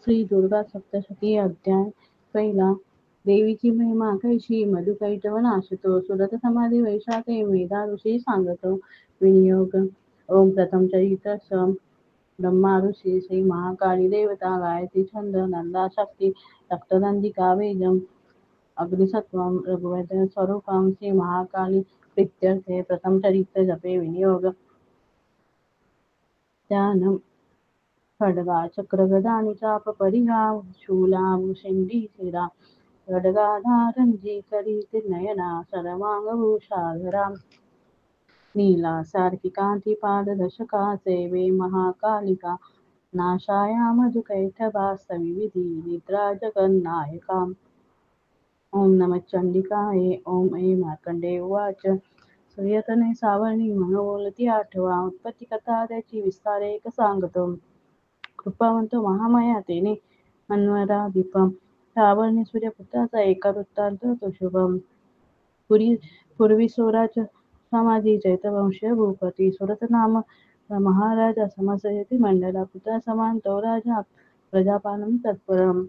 श्री दुर्गा सप्तशती अध्याय पहिला. देवीची महिमा कैशी मधुकैटव नाशतो सुरत समाधी वैशाखे वेदा ऋषी सांगतो विनियोग. ओम प्रथम चरित ब्रह्मा ऋषी श्री महाकाली देवता गायत्री छंद नंदा शक्ती रक्तनंदिका वेदम अग्निसत्वम रघुवेद स्वरूपम श्री महाकाली प्रीत्यर्थे प्रथम चरित्र जपे विनियोग. त्यानं खड्गा चक्र गदा आणि चाप परिघा शूला शेंडी शिरा खड्गाधारंजी करी नयना सर्वांगभूषाधरा नीला सारखी कांती पारदर्शका सेवे महाकालिका नाशाया मधुकैटभा विविधी निद्रा जगन्नायका. ओम नमः चंडिकाये. ओम ऐ मार्कंडेय उवाच. सूर्यतने सावर्णी मनोबोलती आठवा उत्पत्ती कथा त्याची विस्तार एक सांगतो. कृपावंत महामाया तेने अन्वरादीप सावर्णी सूर्यपुत्राचा एका वृत्तांत तो शुभम. पूर्वी स्वराज समाधी चैतवंशीय भूपती सुरत नाम महाराजा समसयती मंडला पुत्रा समान तो राजा प्रजापालन तत्परम.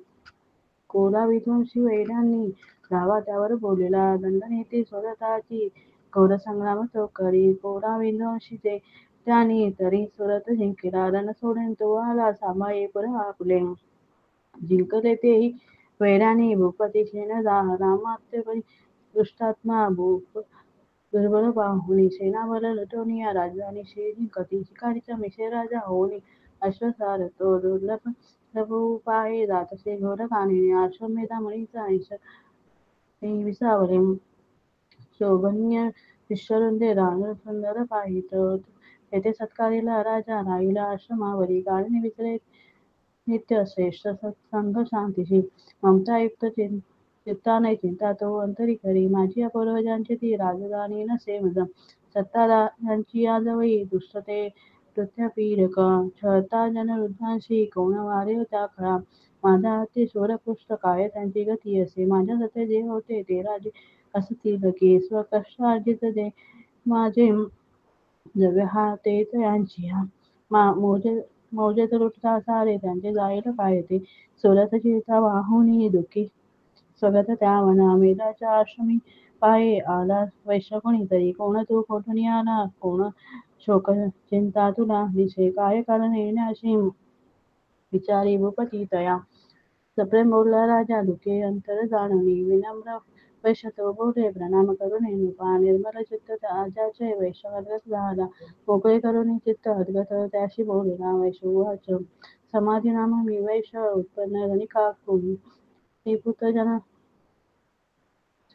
कोला विध्वंसी वैरांनी धावा त्यावर बोलला दंडनेती सुरताची घोर संग्राम तो करी कोला विध्वंसीचे त्यांनी तरी सुरत जिंकला रण सोडून तो आला सांभाळे पुर आपले जिंकले तेही वैराणी भूपती शेण रामात्यपरी दृष्टात्मा भूप दुर्बल बाहुनी सेनाबल लुटवनिया राजधानी शे जिंकती शिकारीचा मिशे राजा होऊनी अश्वसार तो दुर्लभ पाये जातसे घोर कानिने अश्वमेधा मणीचा अंश विसावले शोभन्य विश्वरुंदे रांग सुंदर पाहित तेथे सत्कारेला राजा राहिला आश्रमावरी काळने विसरे नित्य श्रेष्ठ सत्संग शांतीशी ममतायुक्त चित्ताने चिंता तो अंतरी करी माझी पूर्वजांची ती राजधानी नसे मज सत्तारांची आजवळी दुष्टते पीडक छळता जनवृद्धांशी कोण वारे त्या खळा माझा हाती शूरपुष्ट काय त्यांची गती असे माझ्या सते जे होते ते राजे असतील की स्वकष्ट अर्जित जे माझे जवे हा तेच यांची मौजेत लुटता सारे त्यांचे जाईल काय ते सुरत चिरता वाहुनी दुःखी स्वगत त्या वना मेधाच्या आश्रमी पाये आला वैश्य कोणीतरी कोण तू कोठून आला कोण शोक चिंता तुला दिसे काय कारण येण्याशी विचारी भूपती तया सप्रेम बोलला राजा दुखे अंतर जाणवी विनम्र वैश्य तो बोले प्रणाम करुणे नृपा निर्मल चित्त राजाचे वैश्य हरगत झाला मोकळे करुणी चित्त हरगत त्याशी बोलला वैश्य उवाच समाधी नाम मी वैश्य उत्पन्न गणिका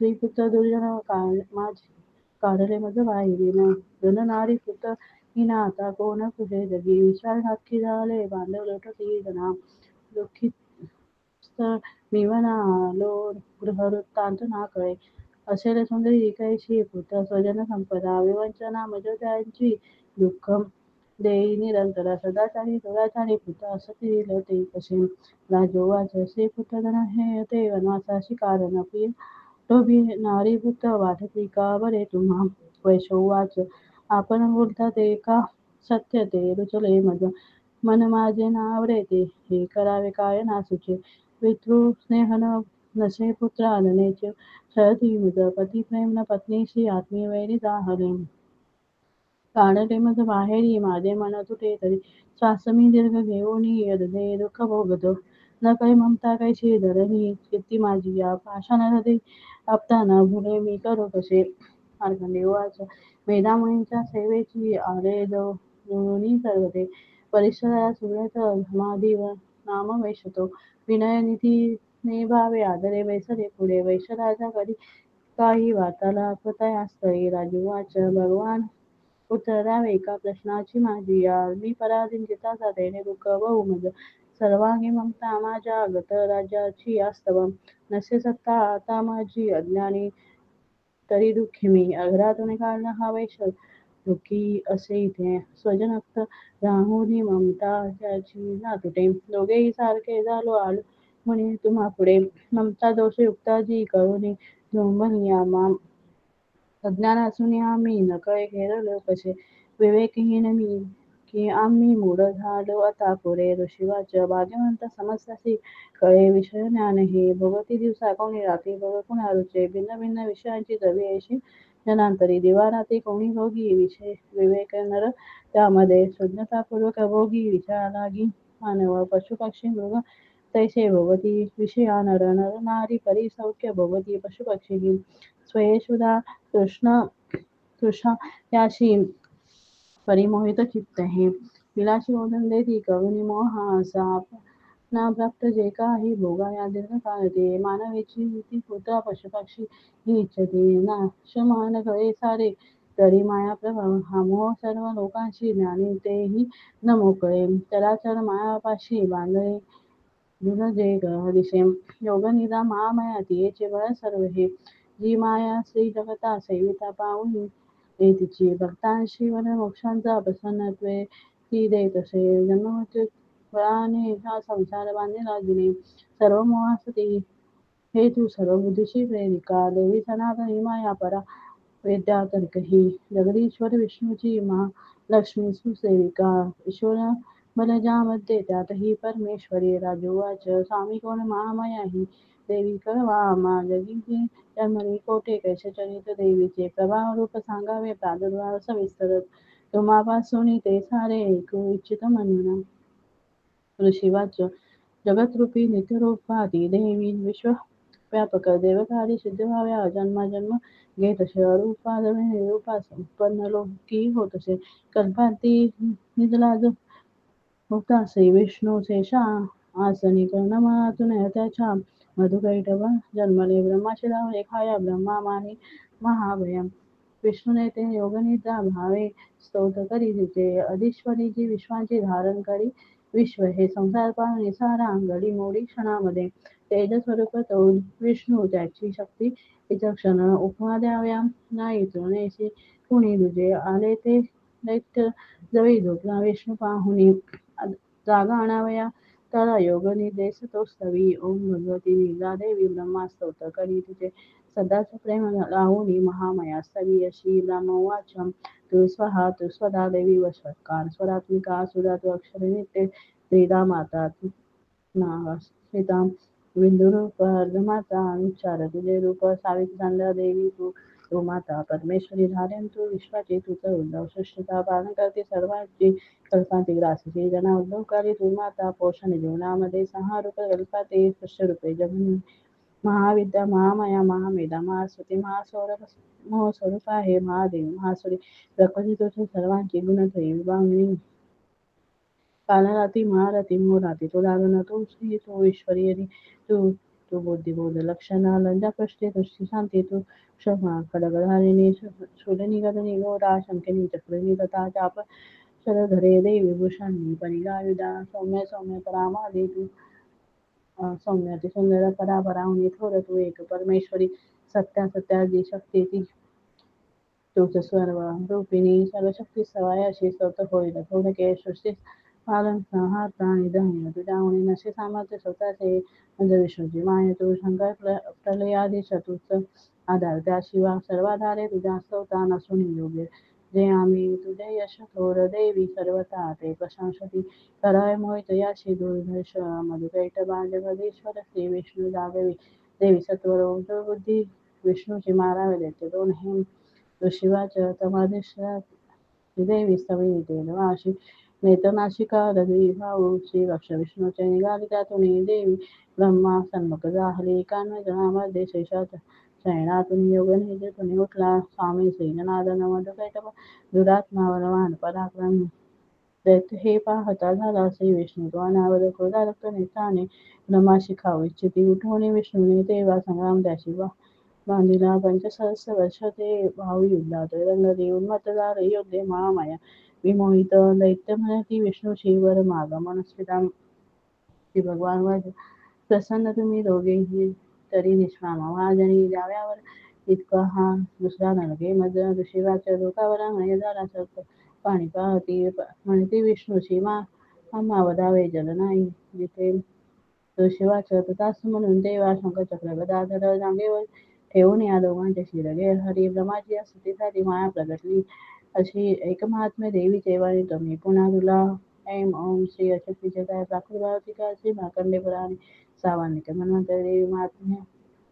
श्रीपुत्र दुर्जन माझे काढले मज बाहेरीन धन नारी पुत्र हिना आता कोण तुझे जगी विचार नक्की झाले बांधव लोटती जना दुःखी मी म्हणालो गृहवृत्तांत ना कळे असेल सुंदरी कैशी पुत्र स्वजन संपदा विवंचना मज त्यांची दुःख देई निरंतर सदाचारी दुराचारी पुत्र असती ते कसे राजोवाच श्रीपुत्र धन हे ते वनवासाशी कारण प्रिय टोभी नारी पुत्र वाटती का बरे तुम्हा वैशोवाच आपण बोलता ते का सत्य ते रुचले मज मन माझे नावरे ते हे करावे काय ना सुचे पितृ स्नेहन नसे पुत्र आननेचे शरती मुद पती प्रेम न पत्नीशी आत्मीय वैरी जाहले काढले मज बाहेरी माझे मन तुटे तरी श्वास मी दीर्घ घेऊनी यदे दुःख भोगतो न काही ममता कैशी धरणी चित्ती माझी या पाषाण हृदय आपताना भुले मी करू कसे मार्कंडेय वेदामुनींच्या सेवेची आले दोन्ही सर्वते परिसरा सुरत समाधी व नाम वैशतो विनय निधी भावे आदरे वैसरे पुढे वैश्यराजा कधी काही वार्तालाप तयास्तळी राजूवाच भगवान उत्तरावे एका प्रश्नाची माझी या मी पराधीन चिताचा तेने दुःख बहुमज सर्वांगी ममता माझ्या गत राज्याची वास्तव नसे सत्ता आता माझी अज्ञानी तरी दुःखी मी अघरातून काढला हा वैश दुःखी असे इथे स्वजनक्त राहुनी ममता त्याची ना तुटे दोघेही सारखे झालो आलो म्हणे तुम्हा पुढे ममता दोष युक्ता जी करुणी झोंबनिया माम अज्ञान असून आम्ही नकळे घेरलो कसे विवेकहीन मी की आम्ही मूढ झालो आता पुरे. ऋषीवाच भाग्यवंत समजतासी कळे विषय ज्ञान हे. भोगती दिवसा कोणी रात्री बघ कुणा रुचे. भिन्न भिन्न विषयांची जवी ऐशी जनांतरी. दिवा रात्री कोणी भोगी विषय विवेक नर त्यामध्ये. शुद्धतापूर्वक भोगी विचारा लागी. मानव पशु पक्षी मृग तैसे भोगती विषया नर. नर नारी परी सौख्य भोगती पशु पक्षी. स्वयेशुधा कृष्ण तृषा याशी परिमोहित चित्त हे. विलासी ओढून देती करुणी मोहा असा. ना प्राप्त जे काही भोगा या दीर्घकाळ ते. मानवेची वृत्ती पुत्रा पशुपक्षी ही इच्छती. नाशमान कळे सारे तरी माया प्रभाव. हा मोह सर्व लोकांशी ज्ञानी तेही न मोकळे. चराचर मायापाशी बांधले दुर्जे दिशे. योगनिद्रा महामाया तियेचे बळ सर्व हे. जी माया श्री जगता सेविता पाहुनी तिची. भक्तांशी वन मोक्षांचा प्रसन्नत्वे ती देत असे. जन्ममृत्यू फळाने हा संसार बांधिला जिने. सर्व मोहास ती हेतू सर्व बुद्धीची प्रेरिका. देवी सनातनी माया परा विद्या तर्कही. जगदीश्वर विष्णूची महालक्ष्मी सुसेविका. ईश्वर बलजामध्ये त्यातही परमेश्वरी. राजोवाच स्वामी कोण महामाया ही देवी कळवा आम्हा. जगीची जन्मली कोठे कैसे चरित देवीचे. प्रभाव रूप सांगावे प्रादुर्भाव सविस्तर. तुम्हापासून ते सारे ऐकू इच्छित म्हणून. ऋषीवाच जगतरूपी नित्यरूपा ती देवी. विश्वव्यापक देवकारी सिद्ध व्हाव्या जन्माजन्म घेत असे. अरूपा निरूपा संपन्न लोकी होत असे. कल्पांती निजलाज होता श्री विष्णू शेषा आसनी. कर्णमळातून त्याच्या मधुकैटभ जन्मले. ब्रह्माशी लावले खाया ब्रह्मा मानी महाभयम. विष्णूने ते योगनिद्रा भावे स्तोत्र करी तिचे. अधीश्वरी जी विश्वांची धारण करी. विश्व हे संसार पावनी सारा घडी मोडी क्षणामध्ये. तेजस्वरूप तो विष्णू त्याची शक्ती विचक्षण. उपमा द्याव्या नाही तुळणेशी कुणी दुजे. आले ते दैत्य जळी झोपला विष्णू पाहुनी. जागा आणावया त्याला योग निदेश तो स्तवी. ओम भगवती निद्रा देवी ब्रह्मा स्तोत्र करी तिचे. सदाच प्रेम लावूनी महामाया स्तवी अशी. ब्रह्मवाच तू स्वहा तू स्वदा देवी वशकार. स्वरात्मिका सुधा तू अक्षर नित्य. श्रीदा माता तू सीता बिंदुरूप अर्धमाता. अनुच्चार तुझे रूप सावित्री संध्या देवी तू माता. परमेश्वरी धारण तू विश्वाची तूच उद्धव. सृष्टिका पालन करते सर्वांची कल्पांती ग्रासती. जना उद्धवकारी तू माता. पोषण जीवनामध्ये संहारूप कल्पाते सृष्टरूपे जगन्य. महाविद्या महामाया महामेधा महास्तुती महास्वरूप आहे महादेवी महासुरी. प्रकृती तुझी सर्वांची गुणत्रयी विभागणी. कालराती महारथी मोराती तू लागण तू श्री तू ईश्वरी तू तू बुद्धिबोध लक्षणा लज्जा कष्टे तुष्टी शांती तू क्षमा खडगधारिणी शूलनी गदनी घोरा शंकिनी चक्रिणी तथा चाप शरधरे देवी भूषणी परिगायुधा सौम्य सौम्य परामादी तू सौम्य ती सुंदर परापराहुनी थोर तू एक परमेश्वरी. सत्या सत्यादी शक्ती ती तूच सर्व रूपिणी सर्वशक्ती सवायाशी स्तोत्र होईल थोडके सृष्टी पालन संहार प्राणी दहन तुझ्यामुळे नसे सामर्थ्य स्वतःचे. म्हणजे विष्णूची माय तू शंकर प्रलयादी चतुर्थ आधार. त्याशिवाय सर्वाधारे तुझ्या स्तोता नसून योग्य. जे आम्ही तुझे यश थोर देवी सर्वता ते प्रशंसती. कराय मोहित याशी दुर्धर्ष मधुकैटभा जगदीश्वर श्री विष्णू जागवी. देवी सत्वर बुद्धी विष्णूची मारावे देते दोन हे. ऋषीवाच तमादेशात देवी स्तवी तेलवाशी. नेत्रनाशिका रवी भाऊ श्री लक्ष विष्णूचे निघाले त्यातून देवी. ब्रह्मा सन्मुख जाहली कान्वजनामध्ये शेषात शयनातून योग निजेतून उठला स्वामी श्रीजनार्दन मधुकैटभ. दुरात्मा बलवान पराक्रम दैत्य हे पाहता झाला श्री विष्णू. तो अनावर क्रोधा रक्त नेत्राने ब्रह्माशी खाऊ इच्छिती. उठवणे विष्णूने तेव्हा संग्राम त्याशी बांधिला. पंचसहस्र वर्ष ते भाऊ युद्धात रंगले. उन्मत्त झाले योद्धे महामाया विमोहित. दैत्य म्हणती विष्णूशी वर माग. मनस्विता श्री भगवान वाज प्रसन्न तुम्ही दोघेही तरी निष्काम. महाजनी द्याव्यावर इतका हा दुसरा नरके मज. ऋषीवाच्या डोकावर अंगणे झाला सर्प पाणी पाहती. म्हणती विष्णूशी आम्हा वधावे जल नाही जिथे. ऋषीवाच तथास्तु म्हणून देवा शंखचक्र गदाधर जांगेवर ठेवून या दोघांचे शिरगे हरी. ब्रह्माची स्तुती झाली माया प्रगटली. अशी एकमात्म्य देवी चैवानी तुम्ही पुन्हा तुला ऐं ओम श्री अशक्तीचे काय प्राकृत श्री मार्कंडे पुराणे सावानिक मन्वंतरी देवी महात्म्य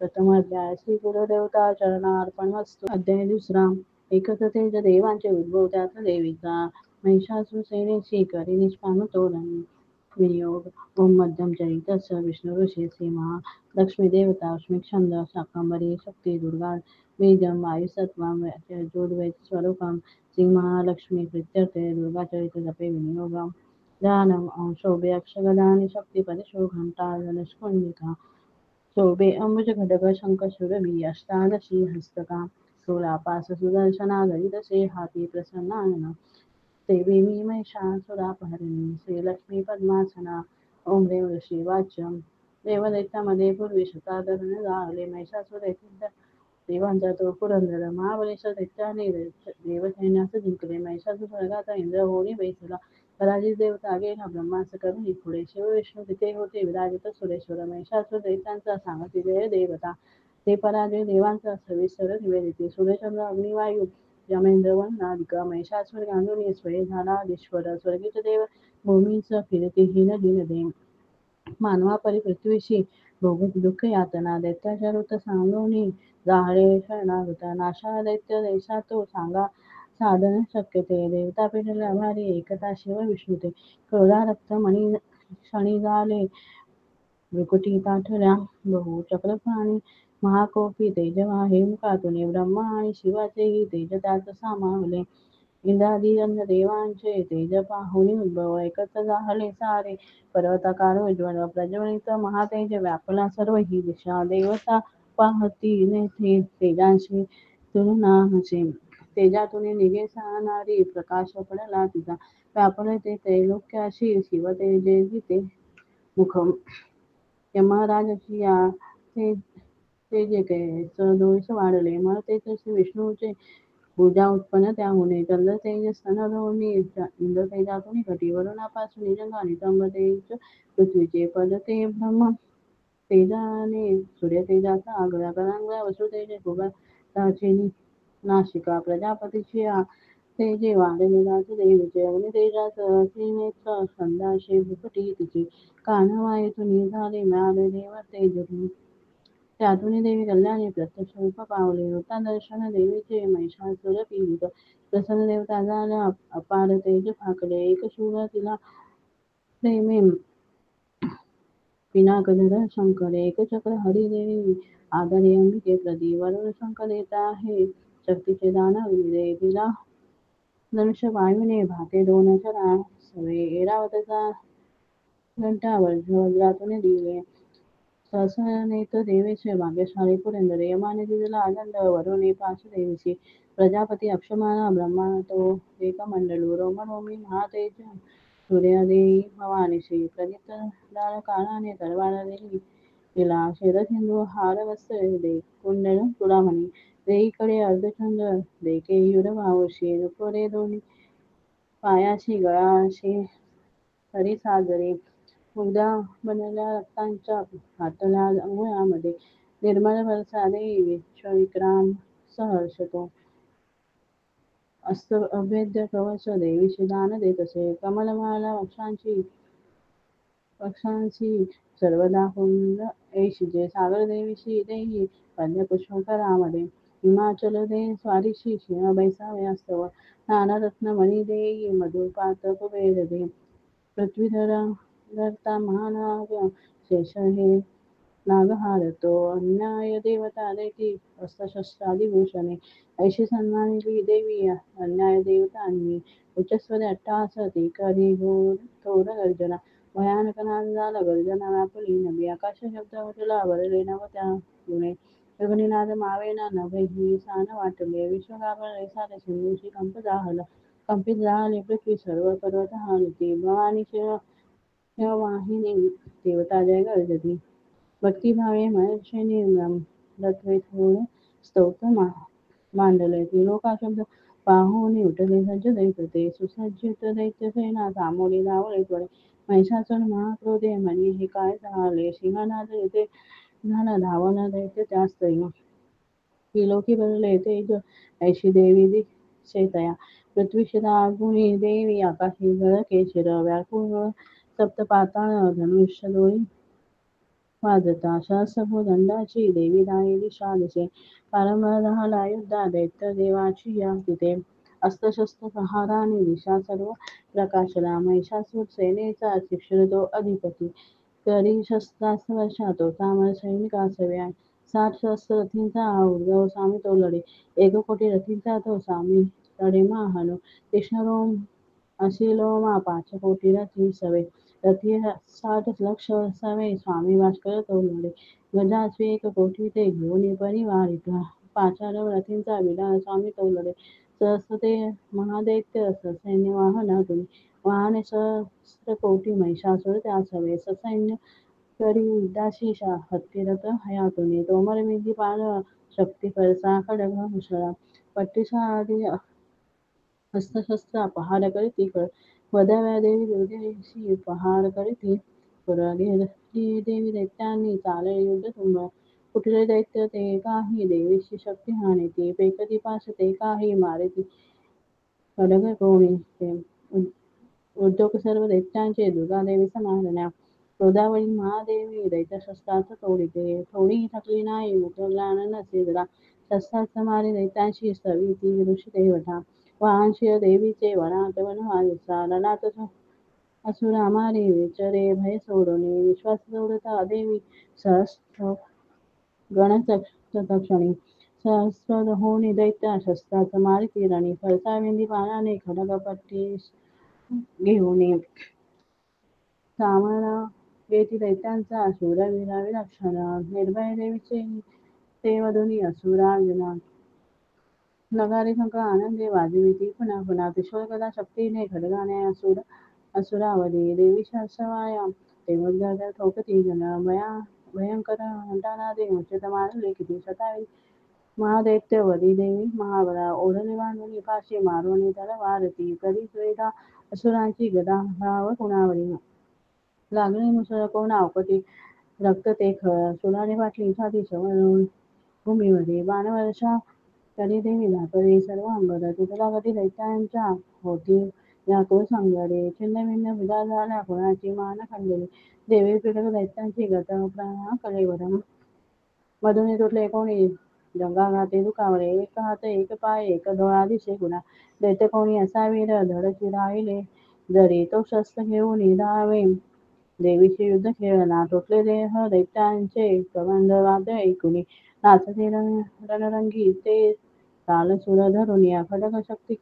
प्रथम अध्याय श्री गुरुदेवता चरणार्पणमस्तु. अध्याय दुसरा. एकच देवांचे उद्भव त्यात देवीचा महिषासुर सेनेची करी निष्पान तोरण विनियोग. ओम मध्यम चरितस् विष्णु ऋषी सीमा लक्ष्मी देवता अश्मी छंद शाकंभरी शक्ती दुर्गा बीजम वायुसत्वम यजुर्वेद स्वरूपम श्री महालक्ष्मी प्रीत्यर्थे दुर्गा चरित जपे विनियोगम. ध्यानम शोभे अक्षगदानि शक्ती परिशो घंटा धनुष्कुंडिका शोभे अंबुज घटक शंख सुरभी अष्टादशी हस्तका स्थूलापास सुदर्शना गरितसे हाती प्रसन्नानना देवी मी महिषासुरापहरिणी श्रीलक्ष्मी पद्मासना. ओम देव ऋषी वाच्यम. देवदैत्यामध्ये पूर्वी शताधरण झाले महिषासुर येथील देवांचा तो पुरंदर महाबळेश्वर दैत्याने देवसैन्यास जिंकले. महिषासुर स्वर्गाचा इंद्र होऊन बैसला. पराजित देवता गेला ब्रह्मास करून पुढे शिव विष्णू तिथे होते विराजित सुरेश्वर. महिषासुर दैत्यांचा सांगती जय देवता ते पराजय देवांचा सविस्तर निवेदिते. सूर्यचंद्र अग्निवायू यमेंद्र वनादिका महिषासुर गांडूनी स्वय झाला ईश्वर. स्वर्गीच देव भूमीस फिरती हीन दीन देव मानवापरी पृथ्वीशी भोगत दुःख यातना दैत्याच्या वृत्त सांगूनी जाहळे शरणागत नाशा दैत्य देशा तो सांगा साधन शक्य ते. देवता पेटल्या भारी एकता शिव विष्णू ते क्रोधा रक्त मणी क्षणी झाले भ्रुकुटी ताठल्या बहु चक्रपाणी महाकोपी तेजवा हेमकातुनी ब्रह्मा आणि शिवाचेही तेज त्यात सामावले. इंद्रादी देवांचे तेज पाहुनी उद्भव एकच झाले सारे पर्वताकार उज्ज्वल प्रज्वलित महातेज व्यापला सर्व ही दिशा. देवता पाहती नेथे तेजांशी तुलना नसे तेजातून निघे सानारी प्रकाश पडला तिचा व्यापले ते त्रैलोक्याशी शिव तेजे मुख यमराजाची या तेजे कैस दोष वाढले मग तेच विष्णूचे पूजा उत्पन्न त्याहुने चंद्र तेज स्तन दोन्ही इंद्र तेजातून घटी वरुणापासून जंगा नितंब तेज पृथ्वीचे पद ते ब्रह्म तेजाने सूर्य तेजाचा आगळा कलांगळा वसुतेजे भूगर्भाचे नाशिका प्रजापतीची तेजे वाढलेलाच देवीचे अग्नी तेजाचं त्रिनेत्र संदाशे भुकटी तिची कानवायूतून झाले मिळाले देव तेज त्यातून देवी कल्याणी प्रत्यक्ष रूप पावले होता दर्शन देवीचे महिषासुर पीडित प्रसन्न देवता झाला अपार तेज फाकले एक शूळ तिला प्रेमे पिनाकधर शंकर एक चक्र हरिदेवी आदरे अंबिके प्रदी वरुण शंकर देता हे शक्तीचे दान दिले तिला धनुष्य वायूने भाते दोन चरा सवे ऐरावतचा घंटा वज्रातून दिले सहसनेत देवीचे भाग्यशाली पुरंदर यमाने दिलेला आनंद वरुणे पाश देवीची प्रजापती अक्षमाला ब्रह्मा तो एकमंडलू रोमरोमी महातेज सूर्यादेवी भवानीशी प्रदीप्त दार काळाने तलवार दिली तिला शेरसिंधू हार वस्त्र दे कुंडल तुडामणी देईकडे अर्धचंद्र दे केयूर वावशी रुपरे दोन्ही पायाशी गळाशी हरी सागरे मुग्धा बनल्या रक्तांच्या हातल्या अंगुळामध्ये निर्मळ बरसा देई विश्वविक्राम सहर्षतो अभेद्य कवच देवीशी दान देत असे कमलमाला पक्षांची सर्वदा फुल ऐशिजे सागर देवीशी देई पद्मपुष्पकरामध्ये हिमाचल दे स्वारीशी सिंह बैसाव्यास्तव नाना रत्न मणी देई मधुपात कुबेर दे पृथ्वीधरता महानाग शेष हे नागहार तो अन्याय देवता देती अस्त्रशस्त्रादिभूषणे ऐशी सन्मानिली देवी अन्याय देवतांनी उच्चस्वरे अट्टहास करी घोर थोर गर्जना भयानक नाद झाला गर्जना व्यापली नभी आकाश शब्द उठला वरले नवत्या गुणे गगनीनाद मावेना नभेही सान वाटले विश्व घाबरले सारे सिंधूशी कंपित झाले पृथ्वी सर्व पर्वत हालती भवानी शिववाहिनी देवता जय गर्जती भक्तिभावे महेशिनी ब्रह्मदत्वे थोर स्तोत्र मांडले त्रिलोका शब्द पाहुनी उठले सज्ज दैत्य सुसज्जित दैत्य सेना सामोरी धावले त्वरे महिषासुर महाक्रोधे म्हणे हे काय झाले सिंहनाद येथे झाला धावना दैत्य त्यास त्रिलोकी भरले तेज ऐशी देवी दिसे तया पृथ्वी शिरागुणी देवी आकाशी झळके शिर व्याकुळ सप्त पाताळ धनुष्य डोळी वाजता सहस्रभुजदंडाची देवी दाई दिशा दिसे पारंबळ झाला युद्धा दैत्य देवाची या तिथे अस्त्रशस्त्र प्रहाराने दिशा सर्व प्रकाशला महिषासूर सेनेचा शिक्षण तो अधिपती करी शस्त्रास्त्र वर्षा तो तामर सैनिकास व्याय 60 सहस्र रथींचा उद्भव सामी तो लढे 1 कोटी रथींचा तो सामी लढे महानो तीक्ष्ण रोम असिलो मा 5 कोटी रथी सवे रथी 60 लक्ष सवे स्वामी भास्कर तो लढे गजाश्वी 1 कोटी ते घेऊन परिवारिता पाचार रथींचा विडा स्वामी तो लढे सहस्र ते महादैत्य ससैन्य वाहन तुम्ही वाहने 1 कोटी महिषासुर त्या सवे ससैन्य करी युद्धाशी हत्ती रथ हयातुनी तोमर मिगी पाल शक्ती परसा खडग मुसळा पट्टीसा अस्त्रशस्त्र अपहार करीती वधाव्या देवी दुर्गेशी उपहार करीती पुरली देवी दैत्यांनी चाले युद्ध तुंब कुठले दैत्य ते काही देवीची शक्ती हाणेती पेकती पाश ते काही मारिती खडग कोणी ते उद्योग सर्व दैत्यांचे दुर्गादेवी समारण्या गोदावरी महादेवी दैत्यशस्त्रार्थ तोडिते थोडी थकली नाही मुखग्लान नसे जरा शस्त्रास्त्र मारी दैत्यांशी स्थविती ऋषी देवता वाहनशील देवीचे वनात वनवासा रणात असुरा मारी विचरे भय सोडून विश्वास सोडता देवी सहस्र गणतक्षणी सहस्र होणी दैत्य शस्त्रात मारिती रणी फळसाविंदी पानाने खडगपट्टी घेऊन सामना येती दैत्यांचा शूरवीरा विलक्षण निर्भय देवीचे ते वधुनी असुरांजना नगारे शंख आनंदे वाजविती पुन्हा पुन्हा त्रिशूळ गदा शक्तीने खडगाने असुरावरी देवी सवाया देवोद्गार ठोकती जन भयंकर घंटानादे उच्चत मारले किती सतावी महादैत्य वरी देवी महाबळा ओढणे बांधुनी फाशी मारुनी तलवारती कधी वेदा असुरांची गदा भाव कुणावरी लागणे मुसळ कोणा अवकटी रक्त ते खळ सुलाने फाटली छाती सवरून भूमीवरी बाणवर्षा करी देवी धाकरी सर्व अंगद तुटला गती दैत्यांच्या होती व्याकुळ सांगडे छिन्नभिन्न विदा झाल्या कुणाची मान खंडली देवी पीडक दैत्यांची गत प्राणा कलेवर मधुनी तुटले कोणी जंगा घाते दुखावले एक हात एक पाय एक डोळा दिसे कुणा दैत्य कोणी असावीर धडकी राहिले जरी तो शस्त्र घेऊन धावे देवीचे युद्ध खेळना तुटले देह दैत्यांचे कबंध वाद्य ऐकुनी नाचते रणरंगी ते ताल सुर धरून या खडक शक्ती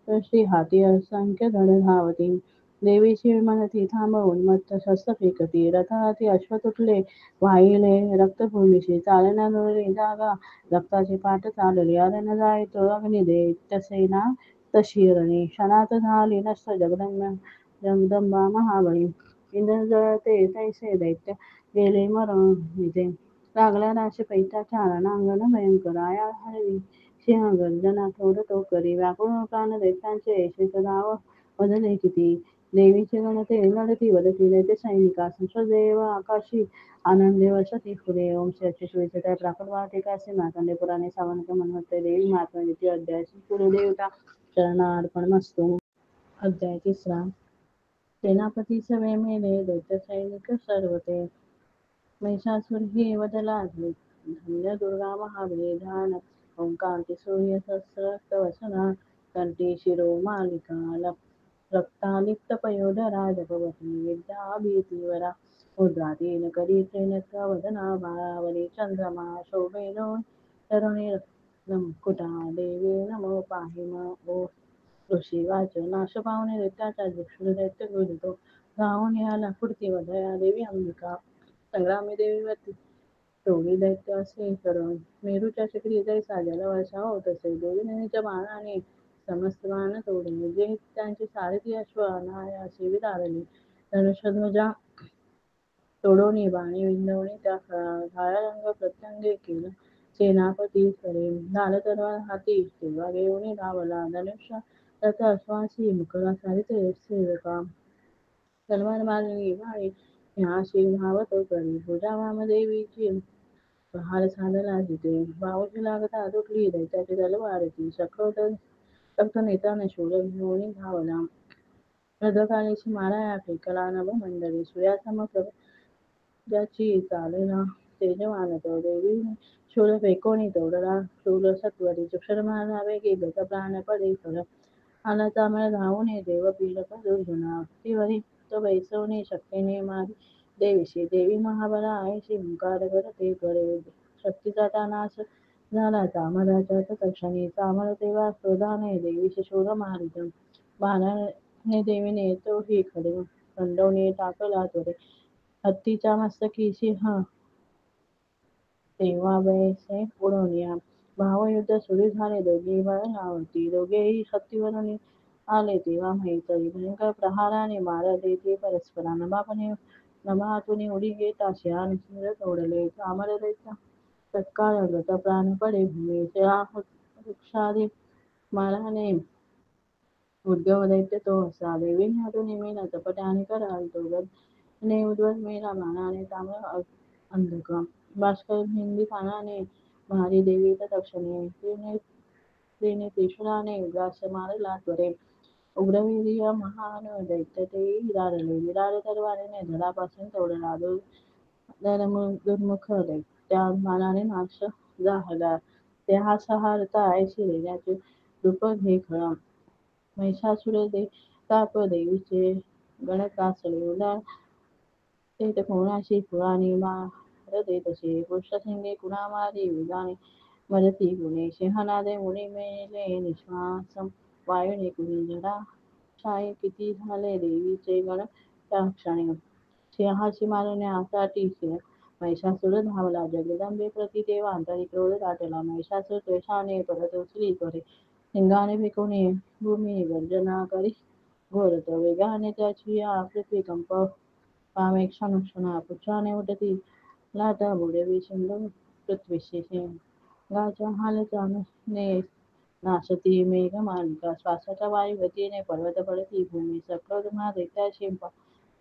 श्री हाती असंख्य धड धावती देवीची मनती थांबवून मत्त शस्त्र फेकती रथाती अश्व तुटले वाहिले रक्तभूमीशी चालना लोळली जागा रक्ताची पाठ चालली अरण जाई तो अग्नी दैत्य सेना तशी रणी क्षणात झाली नष्ट जगदंबा महाबळी इंद्र जळते तैसे दैत्य गेले मरण विजे लागला राशी पैशाच्या रणांगण भयंकर आया हरवी सिंह गर्जना थोड तो करी व्याकुळ प्राण दैत्यांचे शीतधाव वदले किती देवीचे गणते लढती वदती दैत्य सैनिका संशदेव आकाशी आनंदे वर्षती फुले ओम श्री अच्युत प्राकट वाटिकासे मार्कंडे पुराणे सावंत मनोहर देवी महात्मा द्वितीय अध्याय श्री कुलदेवता चरणार्पणमस्तु अध्याय 3 सेनापती सवे मेले दैत्य सैनिक सर्व ते महिषासुर ही वदला धन्य दुर्गा महाबली ध्यान ओंकार सूर्य सहस्र वसना कंठी शिरो मालिका रक्तालिप्त पयोधरा जगवती विद्या भीतीवरा मुद्रातीन करी त्रिनेत्र वदना बाळावरी चंद्रमा शोभे दोन तरुणी कुटा देवी नमो पाहि ओ ऋषी वाच नाश पावणे दैत्याचा भिक्षुर दैत्य गुरुतो धावून याला फुडती वदया देवी अंबिका संग्रामी देवीवरती टोळी दैत्य असे करून मेरूच्या शिखरी जैसा जलवर्षा होत असे देवीच्या बाणाने समस्त बाण तोडले जे त्यांची सारथी अश्व अनायासे विदारली धनुष्यध्वजा तोडोनी बाणी विंधवणी त्या काळा रंग प्रत्यंगे केला सेनापती करे झालं तलवार हाती तेव्हा घेऊन धावला धनुष्य त्याचा अश्वासी मुकला सारिते सेवका तलवार बाजली बाळी ह्याशी धावत करी पूजा वामदेवीची प्रहार साधला जिथे बाऊची लागता तुटली दैत्याची तलवार ती सखोट फक्त नेत्राने शूल घेऊन धावला. रथकाळीची मारा फेकला नभमंडळी सूर्यासमोर ज्याची चालेना तेजवान तो देवीने शूल फेकोनी तोडला शूल सत्वरी चक्षर मारला वेगी बेत प्राण पडे फळ आला चामळ धावून देव पीडक दुर्जुना तीवरी तो बैसवणे शक्तीने मारी देवीशी देवी महाबला आईशी हुंकार करते करे शक्तीचा त्या नाश झाला चामराच्या तक्षणी चामर तेव्हा क्रोधाने देवीशी शूल मारित बाणाने देवीने तोही खडे खंडवणे टाकला त्वरे हत्तीच्या मस्तकी सिंह तेव्हा वैसे उडवूया भावयुद्ध सुरू झाले दोघे बळणावरती दोघेही हत्तीवरून आले तेव्हा मैत्री भयंकर प्रहाराने मारत येते परस्परा नभातून उडी घेत अशा शिर तोडले चामर दैत्य तत्काळ गत प्राण पडे भूमी वृक्षादी माराने उद्गव दैत्य तो असा देवी हातून मीन चपट्याने कराल तो ने उद्वत मेला बाणाने तांबळ अंधक भास्कर हिंदी पानाने भारी देवी तक्षणी तिने त्रिशूलाने उग्रास मारला त्वरे उग्रवीर्य महान दैत्य ते विदारले विदार तलवारीने धडापासून तोडला दुर्मुख दैत्या बाणाने नाश झाला त्या सहारता ऐशी देण्याचे रूप घे खळा महिषासुर ताप देवीचे गणत्रासले उदा ते कोणाशी पुराणी मारते तसे पुष्टसिंगे कुणा मारी वेगाने मदती गुणे सिंहनादे मुनी मेले निश्वासम वायुने कुणी जडा शाही किती झाले देवीचे गण त्या क्षणी सिंहाशी मारण्यासाठी महिषासुर धावला जगदंबे प्रति देवा अंतरी क्रोध दाटला महिषासुर द्वेषाने परत उचली त्वरे सिंगाने फेकून भूमी गर्जना करी घोरत वेगाने त्याची पृथ्वी कंप पामे क्षणक्षणा पुच्छाने उठती लाटा बुडवी शिंद पृथ्वीशी सिंगाच्या हालचालीने नाचती मेघमालिका श्वासाच्या वायू गतीने पर्वत पडती भूमी सक्रदुना दैत्याशी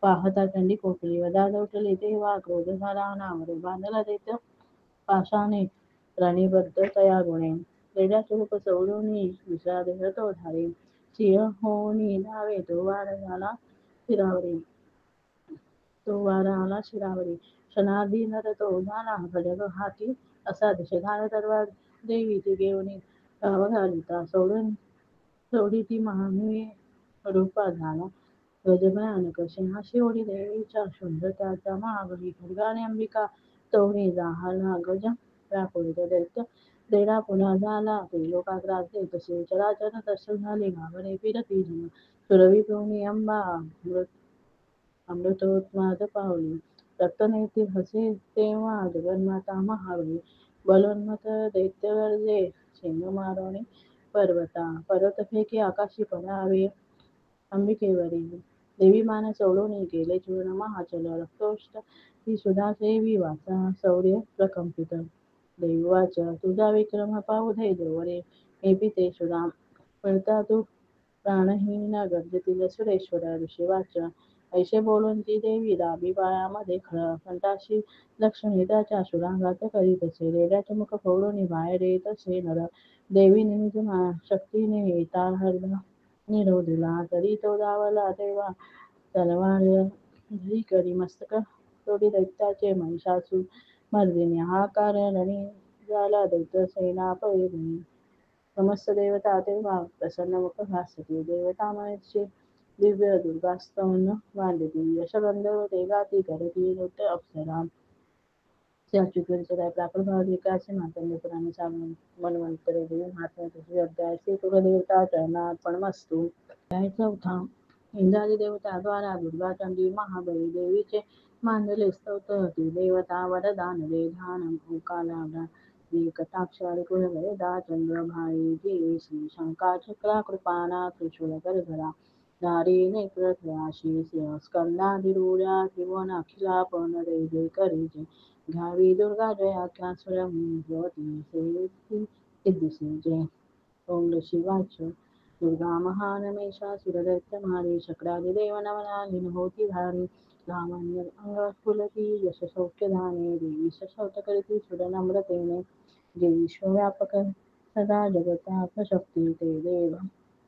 पाहता थंडी कोकली वदाद उठली तेव्हा क्रोध झाला अनावर बांधला दैत्य पाशाने प्रणिबद्ध तया गुणे तेजाचे रूप चौडून दुसरा देह तो धारी सिंह होऊन धावे तो वार झाला शिरावरी तो वारा आला शिरावरी क्षणार्धी नर तो झाला खड्ग हाती असा दिशधार तलवार देवी ती घेऊन धाव घालिता सोडी ती महामी रूपा झाला गजभयानक सिंहाशी ओढी देवीच्या शुद्ध त्याचा महाबली खड्गाने अंबिका तोही जाहाला गज व्याकुळित दैत्य देडा पुन्हा झाला ते लोकाग्रासे तसे चराचर तस झाले घाबरे फिरती जन सुरवी पिवणी अंबा अमृतोन्माद पावली रक्तनेती हसे तेव्हा जगन्माता महाबली बलोन्मत दैत्य गर्जे शेंग मारोणी पर्वत फेकी आकाशी पडावे अंबिकेवरी देवी मान चोळून केले चूर्ण महाचल रक्तोष्ट ती सुधा सेवी वाचा शौर्य प्रकंपित देवाच तुझा विक्रम पाहू दे जोवरे मी पिते सुधा पळता तू प्राणहीन गर्जतील सुरेश्वर ऋषी वाच ऐसे बोलून ती देवी दाबी पायामध्ये कंठाशी लक्ष्मी त्याच्या सुराघात करीत असे रेड्याचे मुख फोडून बाहेर येत असे नर देवीने निज शक्तीने येता हरला निरोध दिला तरी तो धावला तेव्हा तलवार धरी करी मस्तक तोडी दैत्याचे महिषासुर मर्दिनी हाकार रणी झाला दैत्य सेनापती समस्त देवता तेव्हा प्रसन्न मुख भासती देवता महेशची दिव्य दुर्गास्तवन मांडती यशगंधर्व तेगाती करती नृत्य अप्सरा त्याची प्राकृत विकासी मातंग पुराणी साबण मन्वंतरे देवी महात्म्य तुझी अध्याय श्री देवता चरणार्पणमस्तु अध्याय चौथा इंद्रादी देवता द्वारा दुर्गा चंडी महाबली देवीचे मांडले स्तोत्र ती देवता वरदान दे ध्यान ओंकाला कटाक्षारी कुलवेदा चंद्र भाई जी श्री शंका चक्रा कृपाना त्रिशूल गरधरा धारी नेत्रयाशी सिंह स्कंदाधिरूढा त्रिभुवन अखिला पण रे करी घ्यावी दुर्गा जयाख्या स्वयंभवती सेविती सिद्धीसी जय ओम शिवाच दुर्गा महान मेषा सुरदैत्य मारी शक्रादिदेव नवनालिन होती धारी लावण्य अंग फुलती यश सौख्यधाने देवी शौत करीती सुरनम्रतेने जे विश्वव्यापक सदा जगताप शक्ती ते देव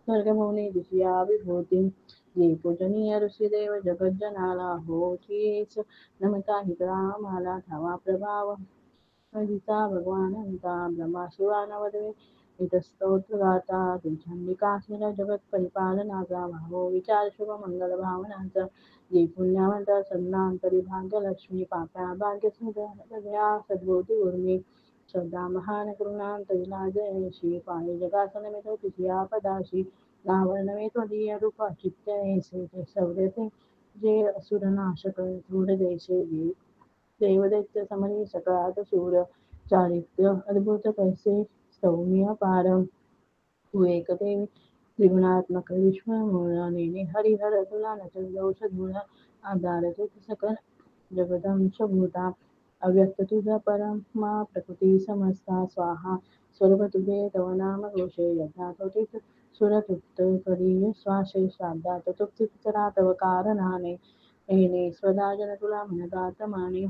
स्वर्गभुवनी दिसया विभूती जे पूजनीय ऋषीदेव जगज्जनाला होतीच नमता हितरामाला धावा प्रभाव गीता भगवानंता ब्रह्मा शिवानवदे इतस्तोत्र गाता तुझ्या जगत परिपालनाचा भावो विचार शुभ मंगल भावनांचा जे पुण्यवंत सन्नांतरी भाग्यलक्ष्मी पाप्या भाग्य सगळ्या सद्भूती उर्मी श्रद्धा महान करुणांत विलाजयशी पाणी जगासन मितो तिथिया पदाशी नावनवे त्वदीय रूपा चित्त ऐसे ते सौर्यते जे असुरनाशक क्रूर देशे देवदैत्य समरी सकळात शूर चारित्र्य अद्भुत कैसे सौम्य पार तू एक देवी त्रिगुणात्मक विश्वमूळ हरिहर तुला नचंदोष धूळ आधार तुझ सकल जगदंश भूता अव्यक्त तुझ परमा प्रकृती समस्ता स्वाहा स्वरूप तुझे तव नाम घोषे यज्ञात होतीस सुरतुक्त करी श्वासे श्राद्धात तुप्ती तव कारणाने येणे स्वदाजन तुला म्हणतात माने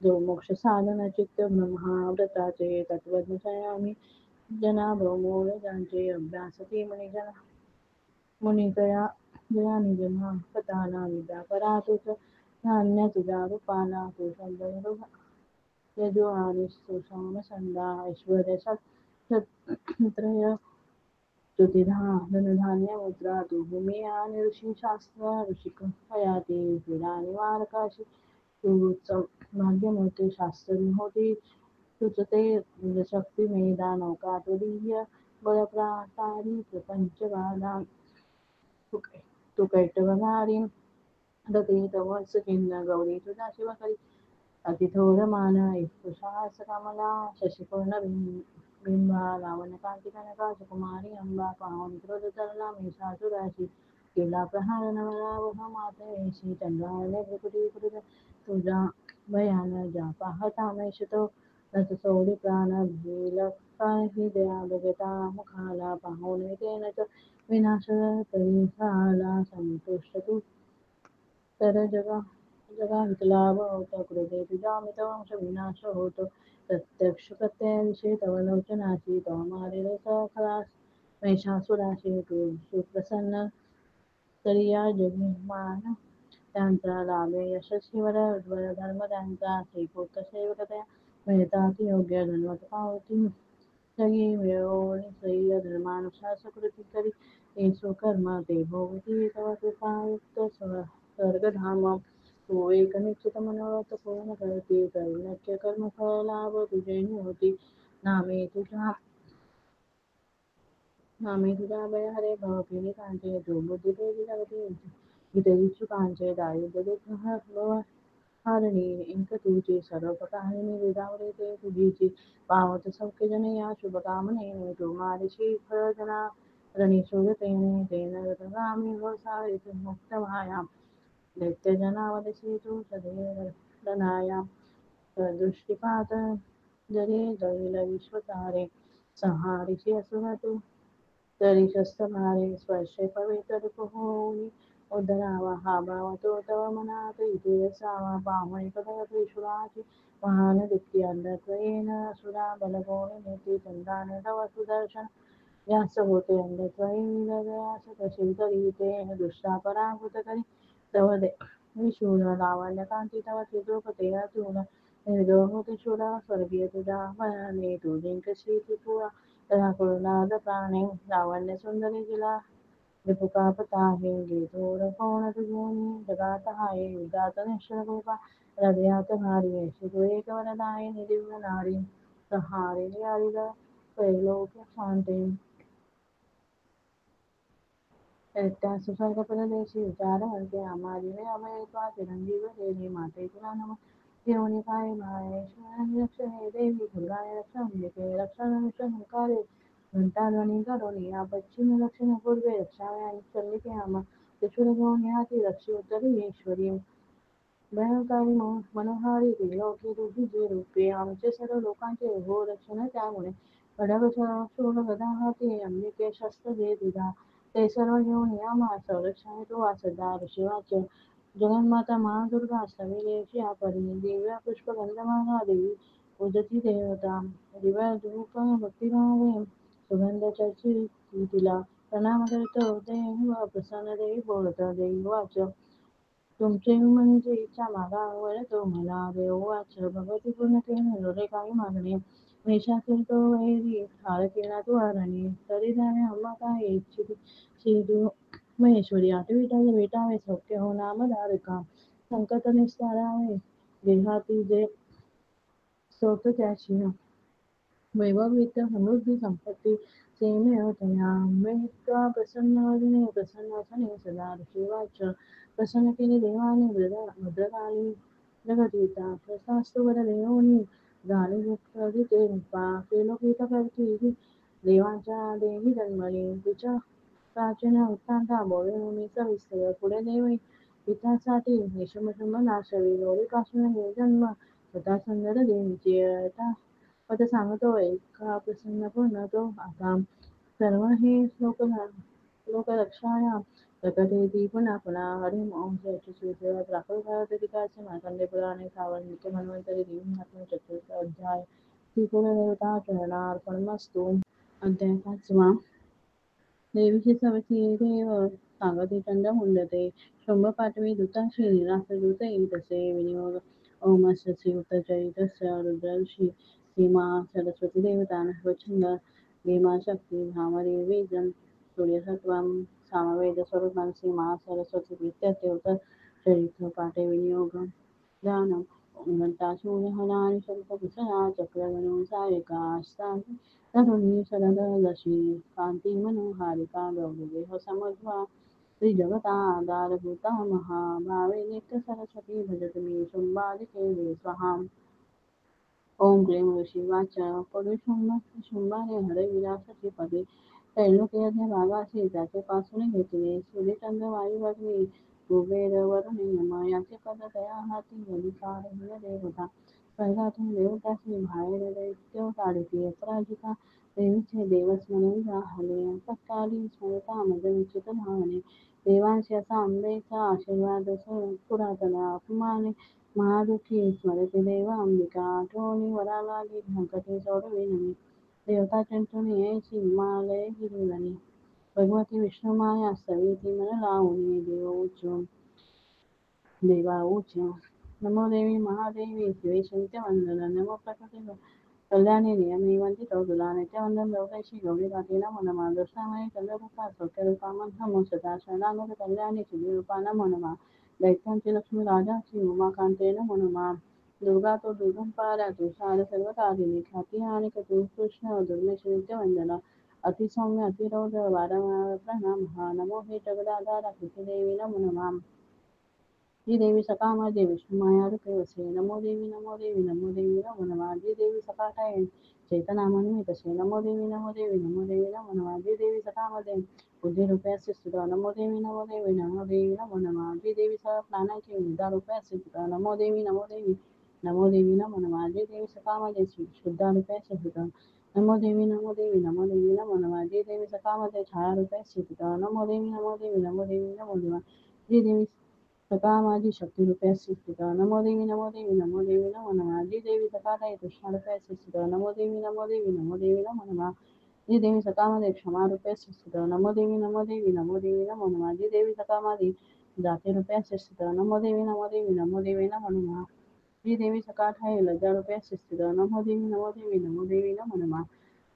जो मोक्ष साधन चित्त ब्रह्माव्रताचे तत्वज्ञ संयामी जना भौमूळ ज्यांचे अभ्यासती मुनितया जया निजना कथाना विद्या परा तुझ धान्य तुझ्या रूपाला तू शंभर यजो आणि सुषम संदा ऐश्वर्य क्षत्रय स्तुतिधा धनधान्य मुद्रा तू भूमी आणि ऋषी शास्त्र ऋषिक हयाती क्रीडा निवारकाशी तूच भाग्यमूर्ती शास्त्री होती तुझ ते शक्ती मेधा नौका तुरीय बळप्रातारी प्रपंचवादा तू कैटवनारी रती तवस किन्न गौरी तुझा शिवकरी अतिथोर मान कुशास कमला शशिपूर्ण बिंबा लावण्य कांती कनका सुकुमारी अंबा पावन क्रोध तरला महिषासुराशी केला प्रहार नवरावह मातेशी चंद्राने भ्रुकुटी कृत तुझा भयान ज्या पाहता मेष तो रस सोडी प्राण भिल काही दया बघता मुखाला पाहून वितेनच विनाश तरी झाला संतुष्ट तू तर जगा हितला होत क्रोधे तुझा अमित वंश विनाश होतो प्रत्यक्ष प्रत्ययाविषयी तव लोचनाची तव मारेल खलास महिषासुराशी तू सुप्रसन्न तरी या जगी मान त्यांचा लाभे यशस्वीवर उज्ज्वल धर्म त्यांचा श्रीपुत्र सेवकतया मिळतात योग्य धन्वत पावती सगळी मिळवून स्त्रिय धर्मानुसार सकृती करी येसो कर्म ते भोवती तव कृपायुक्त स्वर्गधाम तू एक निश्चित मनोरथ पूर्ण करते दैनक्य कर्म फळ लाभ तुझे होती नामे तुझ्या नामे तुझ्या भय हरे भव पीडितांचे तू बुद्धी देवी जगती इथे इच्छुकांचे दारिद्र्य दुःख भव हारिणी इंक तुझी सर्वप्रकारिणी वेदावरे ते तुझीची पावत सौख्य जन या शुभकामने तू मारिशी फळ जना रणी सुरतेने तेन गतगामी घोषाळीत मुक्त व्हाया दैत्यजनावदशी तू सदैव दनाया दृष्टिपात जरी जळील विश्वसारे संहारिषी असुर तू तरी शस्त्रमारे स्पर्शे पवित्र होऊनी उद्धरावा हा भाव तो तव मनात इथे असावा पाहुणे कदळ त्रिशूळाची महान दिप्ती अंधत्वयेन असुरा बलगोणी नेती चंदाने तव सुदर्शन यास होते अंधत्वयी विलगयास तशी तरी ते दुष्टा पराभूत करी तव दे विशूळ लावण्य कांती तव त्रिदोष ते अतुल निर्दोह त्रिशूळा स्वर्गीय तुझ्या भयाने तू जिंकशी त्रिपुरा तया कुळनाद प्राणे लावण्य सुंदरी तिला रिपुकापता आहे गे थोर कोण तुझोनी जगात हाये युगात निश्चल कृपा हृदयात भारी अशी तू एक वरदायिनी दिव्य नारी सहारिणी हरिद त्रैलोक्य शांती एकट्या सुस्वर्ग परदेशी विचार हरते आमादिने अभयत्वा चिरंजीव देवी माते तुला नम घेऊन काय माहेश्वराने रक्ष हे देवी दुर्गाने रक्ष अंबिके रक्षण कार्य घंटाध्वनी करून या पश्चिम दक्षिण पूर्वे रक्षावे आणि चल्लिके आमा त्रिशूळ घेऊन या ती रक्षी उत्तरी ईश्वरी भयंकारी मनोहारी त्रिलोकी तुझी जे रूपे आमचे सर्व लोकांचे हो रक्षण त्यामुळे खडग शूळ गदा हाती अंबिके शस्त्र दे तुझा ते सर्व घेऊन या मा संरक्षण तू वासदार शिवाचे जगन्माता महादुर्गा स्थविरेची आपरी दिव्य पुष्प गंधमाला देवी पूजती देवता दिव्य धूप भक्तिभावे सुगंध चर्ची तिला प्रणाम करतो देव प्रसन्न देव बोलत देवाच तुमचे म्हणजे इच्छा मागावर तो मला देवाच भगवती पूर्ण केले रे काही मागणे वेशातील तो वैरी ठार केला तू हरणी तरी जाणे अम्मा काय इच्छित श्री महेश्वरी आठविटाचे भेटावे सत्य हो नामधारका संकट निस्तारावे देहाती जे सोत त्याची वैभवयुक्त समृद्धी संपत्ती सेमेतया इतका प्रसन्न वदने प्रसन्न असणे सदा शिवाच प्रसन्न केले देवाने भद्रकाली जगदीता प्रसास्तु वर देवोनी झाले गुप्त ते रूपा केलो कीत करती देवाच्या देवी जन्मले तिच्या प्राचीन उत्तांता बोळे मी सविस्तर पुढे देवी पितासाठी निशमशुंभ नाशवी लोरीपासून हे जन्म स्वतः सुंदर देवीची पद सांगतो एका प्रसन्न पूर्ण तो आता सर्व हे लोकरक्षाया प्रकटेती पुन्हा पुन्हा हरिम ओम जयची श्रीसेवा प्राकृत भारतीकाचे मार्कंडे पुराणे श्रावण नित्य मन्वंतरी देवी महात्म्य चतुर्थ अध्याय श्रीकुल देवता चरणार्पणमस्तु अध्याय 5 देवीची सवती देव सांगती चंड मुंडते शुंभ पाठवी दूताशी निराश दूत येई तसे विनियोग ओमस्य श्रीयुत चरितस्य रुद्रऋषी सीमा सरस्वती देवता स्वच्छंद भीमा शक्ती धामरी बीजं सूर्यसत्वं सामवेद स्वरूपं सीमा सरस्वती नित्यदेवत चरित्र पाठे विनियोग दानम ओंगंता सूर्यहना आणि शंखभूषणा चक्रगणू सायका तरुणी शरद जशी कांती मनोहारिका गौरीदेह समध्वा श्रीजगता आधारभूता महाभावे नित्य सरस्वती भजत मी शुंभादिके स्वाहा ओम क्लीं ऋषी वाच पडू शुंभाने हरविलासाची पदे त्रैलोक्य भागाशी त्याचे पासून घेतले सूर्यचंद्र वायुअग्नी कुबेर वरुण यम याचे पद तया हाती अधिकार देवता स्वर्गातून देवतासी बाहेर दैत्य काढती अपराजिता देवीचे देवस्मरण जाहले तत्काली स्मरता मदनिश्चित धावणे देवांशी असा अंबेचा आशीर्वाद पुरातन अपमाने महादुःखी स्मरते देव अंबिका आठवणी वरा लागी संकटे सोडविनमी देवता चंचुनी यायची हिमालय गिरिवनी भगवती विष्णुमाया सविती मन लावणी देवा उच्च नमो देवी महादेवी शिवे वंदन नमो प्रकृती कल्याणी नियमी वंदितो तुला नित्यवंदन लोकैशी गौरी पाठी नमो नमः दर्शनामय चंद्ररूपा सौख्यरूपा मंथम सदा शरणागत कल्याणी सिद्धिरूपा नमो नमः दैत्यांची लक्ष्मी राजाची उमाकांते नमो नमः दुर्गा तो दुर्गंपारा तुषार सर्वकारिणी ख्याती आणि तू कृष्ण दुर्मेश नित्यवंदना अतिसौम्य अतिरौद्र वारंवार प्रणाम नमो हे जगदाधारा देवी नमो नमः जी देवी सकामध्ये विष्णुमाया रूपे वसे नमो देवी नमो देवी नमो देवी नमो नमः जी देवी सकाठाय चैतनामन्वी तसे नमो देवी नमो देवी नमो देवी नमो नमः जी देवी सकामध्ये बुद्धी रूपे असे सुद्धा नमो देवी नमो देवी नमो देवी नमो नमः जी देवी सर्व प्राणांची उदा रूपे असे सुद्धा नमो देवी नमो देवी नमो देवी नमो नमः जी देवी सकामध्ये शुद्ध रूपे असे सुद्धा नमो देवी नमो देवी नमो देवी नमो नमः जी देवी सकामध्ये छाया रूपे असे सुद्धा नमो देवी नमो देवी नमो देवी नमो नमः जी देवी सका माझी शक्ती रूपे असते सुद्धा नमो देवी नमो देवी नमो देवी नमो नमः जी देवी सकाळी कृष्णा रूपे असते सुद्धा नमो देवी नमो देवी नमो देवी नमो नमः जी देवी सकाळमध्ये क्षमा रूपे असते सुद्धा नमो देवी नमो देवी नमो देवी नमो नमः जी देवी सकाळमध्ये जाते रूपे असते सुद्धा नमो देवी नमो देवी नमो देवी नमो नमः जी देवी सकाळ ठाई लज्जा रूपे असते सुद्धा नमो देवी नमो देवी नमो देवी नमो नमः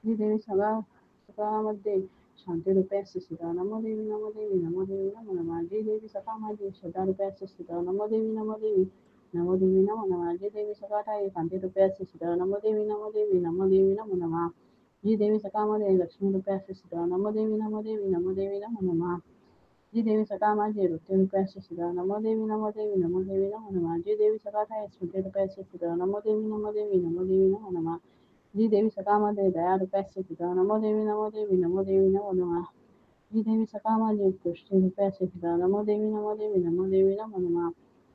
जी देवी सकाळमध्ये शांती रूपे असते सुद्धा नमो देवी नमो देवी नमो देवी नमो नमः जी देवी सकाळमध्ये श्रद्धा रूपे असते सुद्धा नमो देवी नमो देवी नमो देवी नमो नमः जी देवी सकाळी कांती रूपे असते सुद्धा नमो देवी नमो देवी नमो देवी नमो नमः जी देवी सकाळमध्ये लक्ष्मी रूपे असते सुद्धा नमो देवी नमो देवी नमो देवी नमो नमः जी देवी सकाळमध्ये नृत्य रूपे असते सुद्धा नमो देवी नमो देवी नमो देवी नमो नमः जी देवी सकाळी स्मृती रूपे असते सुद्धा नमो देवी नमो देवी नमो देवी नमो नमः जी देवी सकाळमध्ये दया रूपे असते सुद्धा नमो देवी नमो देवी नमो देवी नमो नमः जी देवी सकाळमध्ये उत्कृष्ट रूपे असते सुद्धा नमो देवी नमो देवी नमो देवी नमो नमः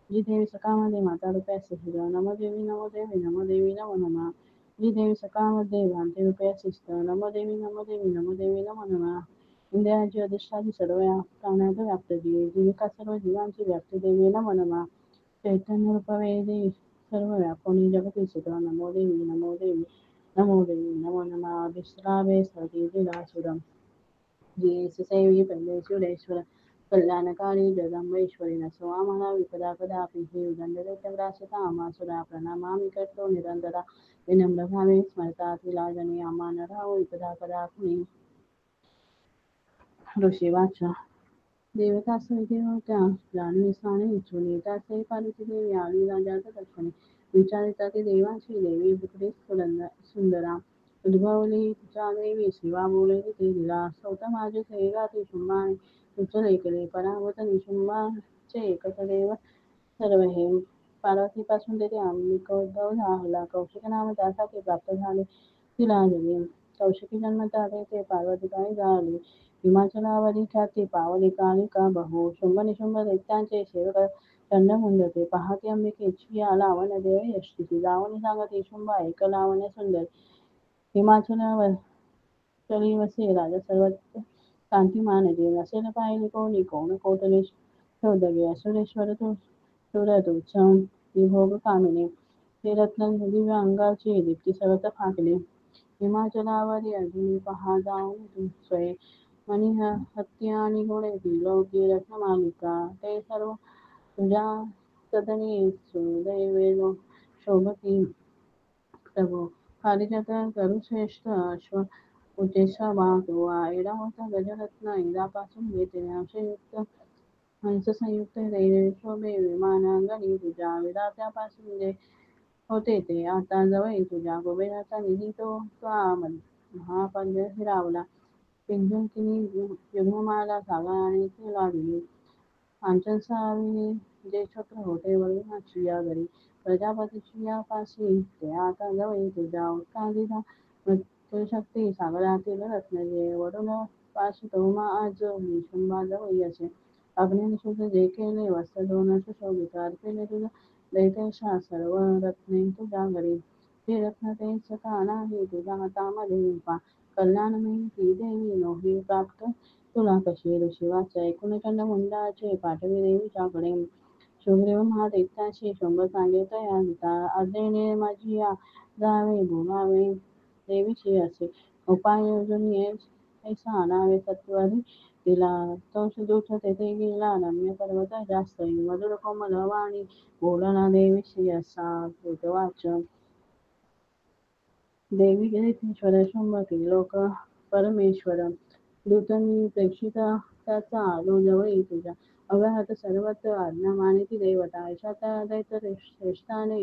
जी देवी सकाळमध्ये माता रूपे असते सुद्धा नमो देवी नमो देवी नमो देवी नमो नमः जी देवी सकाळमध्ये भांती रूपे असते सुद्धा नमो देवी नमो देवी नमो देवी नमो नमः इंद्रियांची अधिष्ठानी सर्व प्राण्यात व्याप्त जी जीविका सर्व जीवांची व्याप्ती देवी नमो नमः चैतन्य रूप देवी सर्व व्यापोनी जगती सुद्धा नमो देवी नमो देवी नमो देवी नमो नमः विश्रावे सती दिलासुरम येस सेवी पल्ले सुरेश्वर कल्याणकारी जगदंबेश्वरी नसो आम्हाला विपदा कदापि हे उदंडदैत्यग्रासिता आमासुरा प्रणामामि करतो निरंतरा विनम्र भावे स्मरता तिला जनी आम्हा न राहो विपदा कदापि ऋषी वाचा देवतासहि होत्या जाणवी साने इच्छुनी त्यासही पार्वती देवी आली राजाच्या दर्शनी विचारिता ती देवांची देवी बुकडी सुंदरा उद्भवली तिच्या देवी शिवा बोले ते दिला स्वत माझे ते गाती शुंभाने उचले केले परावत निशुंभाचे एकच देव सर्व हे पार्वतीपासून तेथे अंबिक उद्भव झाला कौशिक नाम त्यासाठी प्राप्त झाले तिला दिली कौशिकी जन्मता ते पार्वतीबाई झाली हिमाचलावरी ख्याती पावली कालिका बहु शुंभ निशुंभ दैत्यांचे सेवक चंडमुंड ते पाहते अंबिकेची या लावण देव यष्टीची लावणी सांगते शुंभ ऐक लावण्य सुंदर हिमाचलावर चली वसे राजा सर्वत्र कांतिमान देव नसेल पाहिले कोणी कोण कोटले शोधगे असुरेश्वर तो सुरतुच्छ विभोग कामिने ते रत्न दिव्य अंगाची दीप्ती सर्वत्र फाकली हिमाचलावरी अजून पहा जाऊन स्वय मणी हत्ती आणि घोडे लोकी रत्नमालिका ते सर्व तुझ्या सदनी सुदैवे शोभती प्रभो पारिजात करुश्रेष्ठ अश्व उचेसा वाहतो एडा होता गजरत्न इंद्रापासून घेतले अंशयुक्त हंस संयुक्त शोभे विमानांगणी तुझ्या विधात्यापासून जे होते ते आता जवळ तुझ्या कुबेराचा निधी तो महापद्य हिरावला पिंजंकिनी युग्ममाला सागराने तिला दिली कांचनसावी जे छत्र होते वरुणाची या घरी प्रजापतीची या पाशी ते आता जवळ तुझ्या उत्कांदिता मृत्युशक्ती सागरातील रत्न जे वरुण पाशी तोमा आज निशुंभाजवळ असे अग्निशुद्ध जे केले वस्त्र दोन सुशोभित अर्पिले तुझ्या दैतेशा सर्व रत्ने तुझ्या घरी ते रत्न तेच का नाही तुझ्या हातामध्ये कल्याणमयी ती देवी नोही प्राप्त तुला कशी ऋषीवाचा ऐकून चंडमुंडाचे पाठवी देवीच्याकडे सुग्रीव महादैत्याशी शंभ सांगे तया गीता अर्धेने माझी या जावे बोलावे देवीची असे उपाय योजून ऐसा आणावे सत्वरी तिला तोष तेथे गेला रम्य पर्वत जास्त मधुर कोमल वाणी बोलना देवीशी असा भूतवाच देवी गिरीश्वर शुंभ लोक परमेश्वर दूतनी प्रेक्षित त्याचा आलो जवळी तुझ्या अव्याहत सर्वत्र आज्ञा मानिती देवता अशा त्या दैत्य श्रेष्ठाने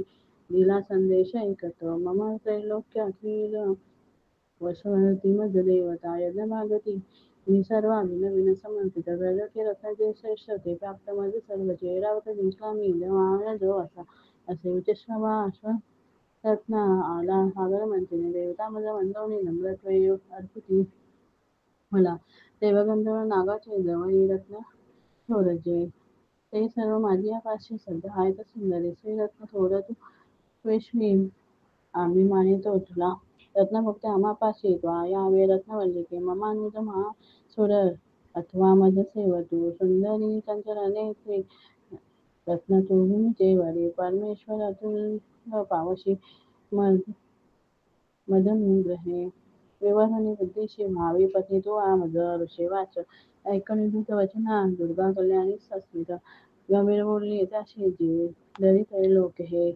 दिला संदेश ऐकतो मम त्रैलोक्यातील वसवती मध्य देवता यज्ञभागती मी सर्वा विन समर्पित ब्रजके रत्नाचे श्रेष्ठ ते प्राप्त मध्ये सर्वचे ऐरावत जिंकला मी देवान जो असा असे उच्चश्रवा रत्न आला सागर मंथिने देवता मज वंदवणी नम्रत्वे अर्पिती मला देवगंधर्व नागाचे जवळी रत्न थोरजे ते सर्व माझी पाचशे सध्या आहेत सुंदरी श्रीरत्न थोर तू पेशवी आम्ही मानितो तुला रत्नभक्त आम्हापाशी यावे रत्नवल्लिके ममानुज महासुरर अथवा मज सेवतू सुंदरी चंचल नेत्री रत्न तुझे वरी परमेश्वर अतुल पावशी मदनुग्रहे विवरणी बुद्धीशी भावी पती तो मज ऋषी वाच ऐकणी दूत वचना दुर्गा कल्याणी संस्मित गंभीर बोलली त्याशी जीव दरित लोक हे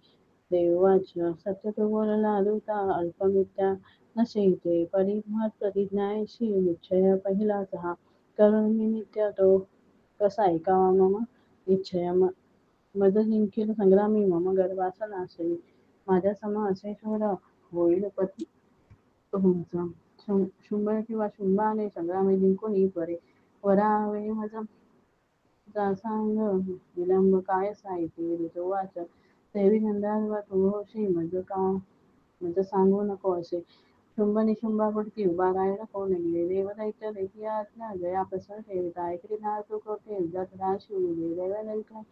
देववाच सत्य तो बोलला दूता अल्पमित्या नसे ते परिमत प्रतिज्ञाशी निश्चय पहिलाच हा करून निमित्त तो कसा ऐकावा मम इच्छय मद जिंकेल संग्रामी मम गर्भाचा नाशई माझ्या सम असे शूर होईल पती तुमचा शुंभ किंवा शुंभाने संग्रामी जिंकून त्वरे वरावे मज सांग विलंब काय साहित्य ऋतुवाच देवी गंधर्व तू होशी मज सांगू नको असे शुंभ निशुंभापुढती उभा राहिला कोण गेले देवदैत्य देखी आज्ञा जया प्रसन्न ठेविता ऐकली ना तू कोठे युद्धात शिवली देवाला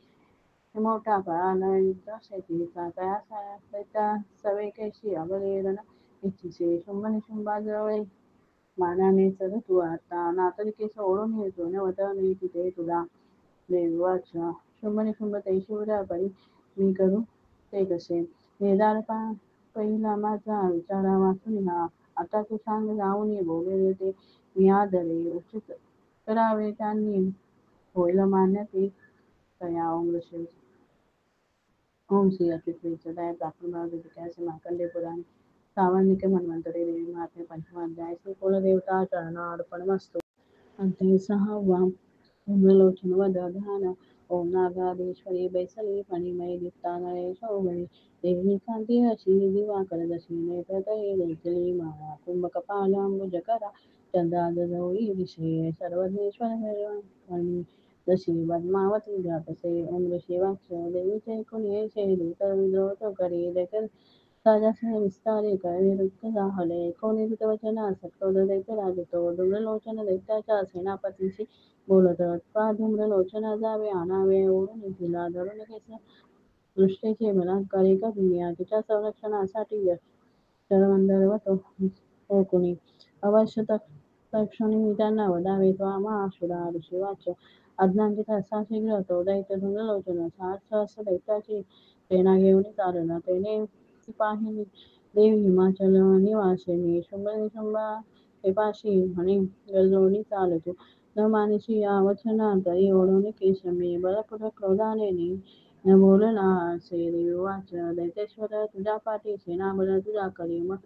मोठा कळाला युद्धाशेतीचा त्या सवेकेशी अबलेरन इच्छिसे शुंभ निशुंभाजवळ मानाने चल तू आता नातलिके सोडून येतो नवत तिथे तुला देवाच शुंभ निशुंभ ते शिवरा परी मी करू ते कसे पहिला माझा विचारा वाचून हा आता तू सांग जाऊन बोलले ते मी आदरे उचित करावे त्यांनी होईल मान्य ते तया ओम श्री अच्युत सदाय प्राप्तमार्ग कैसे मार्कंडे पुराण सावर्णिक मन्वंतरे देवी महात्म्य पंचमाध्याय श्री कुलदेवता चरणार्पणमस्तु अध्याय सहावा धूम्रलोचन वद ध्यान ओम नागाधीश्वरी बैसली फणिमय दीप्तानये शोभने देवी कांती अशी दिवाकर दशिने प्रतये दैतली माळा कुंभकपालांबुजकरा चंद्रादजौळी दिशे सर्वज्ञेश्वर जशी पद्मावती जातसे उम्र शिवाक्ष देवीचे कुणीचे दूत विद्रोत करी देखील साजासे विस्तारे कळे वृत्त जाहले कोणी वचना सत्कड दैत्य राजतो धूम्रलोचन दैत्याच्या सेनापतीशी बोलत का धूम्रलोचना जावे आणावे ओढून तिला धरून केस दृष्टीचे बलात्कारी करून तिच्या संरक्षणासाठी शरमंदर हो कुणी अवश्य तत्क्षणी त्यांना वदावे तो महाशुरा ऋषीवाच अज्ञानचित असा शीघ्र तो दैत्य धूम्रलोचन सहस्र दैत्याची सेना घेऊन चालला त्याने पाहिली देवी हिमाचल निवासिनी शुंभा कृपाशी म्हणे गरजोनी चालतो न मानशी या वचना तरी ओढून केशमी बलपूर्वक क्रोधाने न बोलला असे देवी वाच दैतेश्वर तुझ्या पाठी सेनाबल तुझ्या करी मग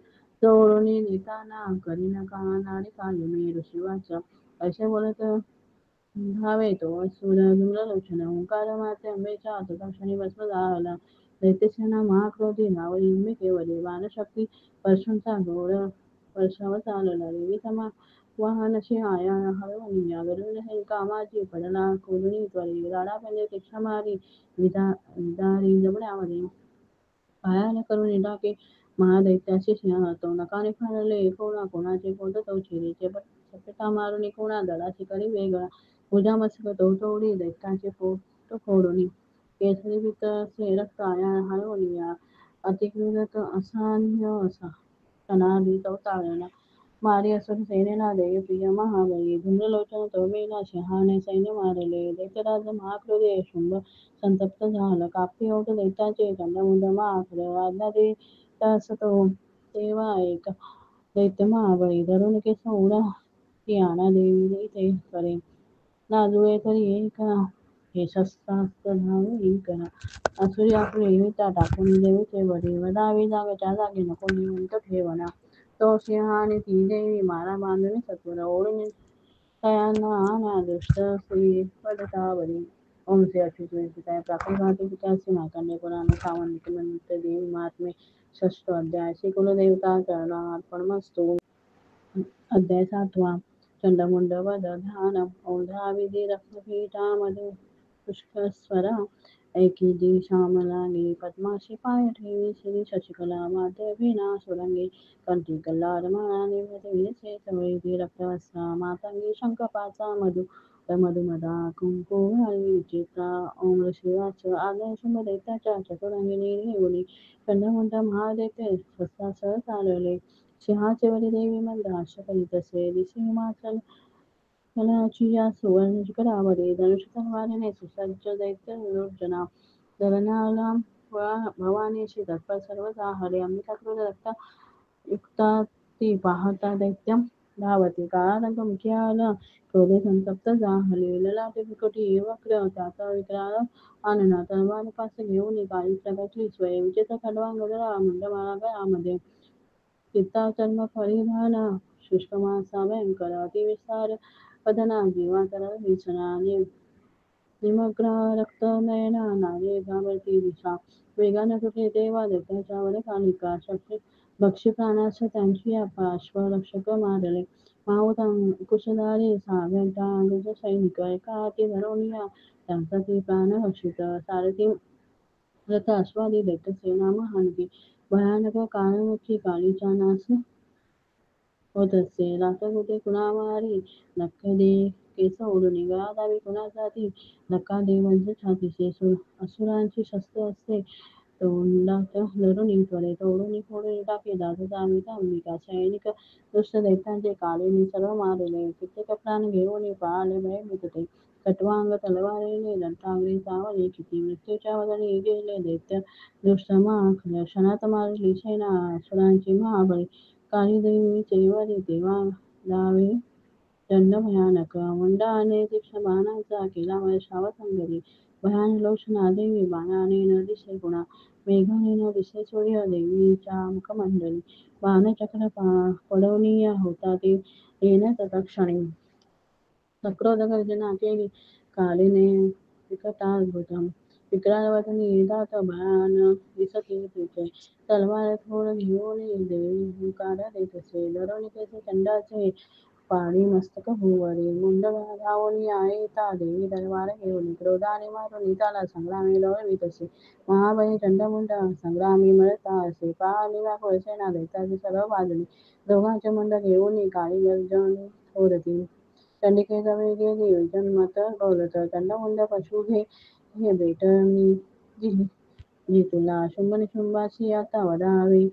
चोळून नेताना करीन का नाडी काढली मी ऋषी वाच असे बोलत धावे तो असुर धूम्रलोचन ओंकार माते अंबेच्या तत्क्षणी भस्म झाला दैत्यसेना महाक्रोधी नावरी अंबिकेवरी बाणशक्ती परशूंचा घोर वर्षाव चालला देवी समा वाहनशी आया हळवणी गरुड हे कामाची पडला कोलणी त्वरी राडा पेंजे तीक्ष्ण मारी विदारी जबड्यामध्ये पायाने करून टाके महादैत्याचे सिंह तो नकाने फाळले कोणाचे पोट तो चिरीचे चपेटा मारून कोणा दडाची करी वेगळा पूजा मस्तक तो तोडी दैत्याचे पोट फोडून केसरी पितळसे रक्त आया हळवणिया अतिक्रूरत असह्य असा सणादी तो ताळला मारी असुर सेनेला देय प्रिय महाबळी धूम्रलोचन तो मेला शहाणे सैन्य मारले दैत्यराज महाक्रोधी शुंभ संतप्त झाला कापती ओठ दैत्याचे चंडमुंड माखल आज्ञा दे त्यास तो तेव्हा एक दैत्य महाबळी धरून केस उडा की आणा देवी ते करे नाजुळे तरी एका हे शस्त्रास्त्र धावे करा असुरी आपले विटा टाकून देवीचे बळी वदावी जागच्या जागी नको निवंत ठेवना तो सिंह आणि ती देवी मारा बांधून सत्वर ओढून तयांना आणा दुष्ट स्त्री पडतावरी ओम श्री अच्युत विद्याय प्राप्तभाती पित्यासी मार्कंडे पुराण सावंत मंत्र देवी महात्मे षष्ठ अध्याय श्री कुलदेवता चरणार्पणमस्तु अध्याय सातवा चंडमुंड वद ध्यान औंधा विधी रक्तपीठामध्ये पुष्कस्वरा ऐकी दी श्यामलांगी पद्माशी पाय ठेवी श्री शशिकला माध्यभिना सुरंगी कंठी कल्लार माळा निभते विनसे चवळी रक्तवस्त्रा मातंगी शंखपाचा मधुमदा कुंकू घाली विचित्रा ओम शिवाच आदय शुंभ दैत्याच्या चतुरंगिनी घेऊनी चंडमुंड महादैत्य शस्त्रासह चालले सिंहाचे वरी देवी मंद हास्य करीत असे दिसे हिमाचल कलाची या सुवर्ण शिखरावरी धनुष्य तलवारीने सुसज्ज दैत्य योजना दरण्याला भवानीशी तत्पर सर्व जाहले अंबिका क्रोध रक्ता युक्ता ती पाहता दैत्य धावती काळा रंग मुखी आला क्रोधे संतप्त जाहले ललाटे बिकटी वक्र त्याचा विक्राळ आनना तलवार पास घेऊन काळी प्रगटली स्वय विचित्र खडवा गजरा मंडमाळा गळ्यामध्ये चित्ता चर्म परिधान शुष्क मासा भयंकर अतिविस्तार वदना जीवा करल भीषणा निमग्न रक्त नयना नागे घाबरती दिशा वेगाने सुटले तेव्हा दैत्याच्यावर कालिका शक्ती भक्षी प्राणास त्यांची पार्श्वरक्षक मारले माऊत कुशधारी सागरता गज सैनिक एका हाती धरून या त्यांचा ती प्राण रक्षित सारथी रथ आस्वादी दैत्यसेना महानकी भयानक काळमुखी काळीचा नाश होत असे रात्रकुटे कुणावारी नक्क दे केस ओढून गळा दावी कुणाचा ती नका दे वज्र छातीसे असुरांची शस्त्र असते तोंडात धरून त्वरे तोडून फोडून टाके दाजता अंबिका सैनिक दुष्ट दैत्यांचे काळीने सर्व मारले कित्येक प्राण घेऊन पळाले भयभीत ते खट्वांग तलवारीने दंताग्री चावले किती मृत्यूच्या वदनी गेले दैत्य दुष्ट माखल क्षणात मारली सेना असुरांची महाबळी काळी देवी चैवारी तेव्हा दावे दंड भयानक मुंडाने तीक्ष्ण बाणाचा केला वर्षाव संगरी भयान लोचना देवी बाणाने न दिसे गुणा मेघाने न दिसे सूर्य देवीच्या मुखमंडली बाणचक्र पडवणीय होता ते येण्यात तत्क्षणी सक्रोध गर्जना केली कालीने विकटाद्भुतम विक्राळवदनी दात भयान दिसती तुझे तलवार थोड घेऊन देवी हुंकार देतसे दरोणिकेचे चंडाचे पाणी मस्तक भुवरी मुंड धावून येता देवी तलवार घेऊन क्रोधाने मारून त्याला संग्रामी लोळवितसे महाबळी चंडमुंड संग्रामी मरता असे पाहणी व्याकुळ सेना दैत्याची सर्व बाजूनी दोघांचे मुंड घेऊन काळी गर्जनी थोरती चंडिकेचा वेग गेली जन्मत गौरत चंडमुंड पशु हे बेटनी जी तुला शुंभ निशुंभाची आता वदावे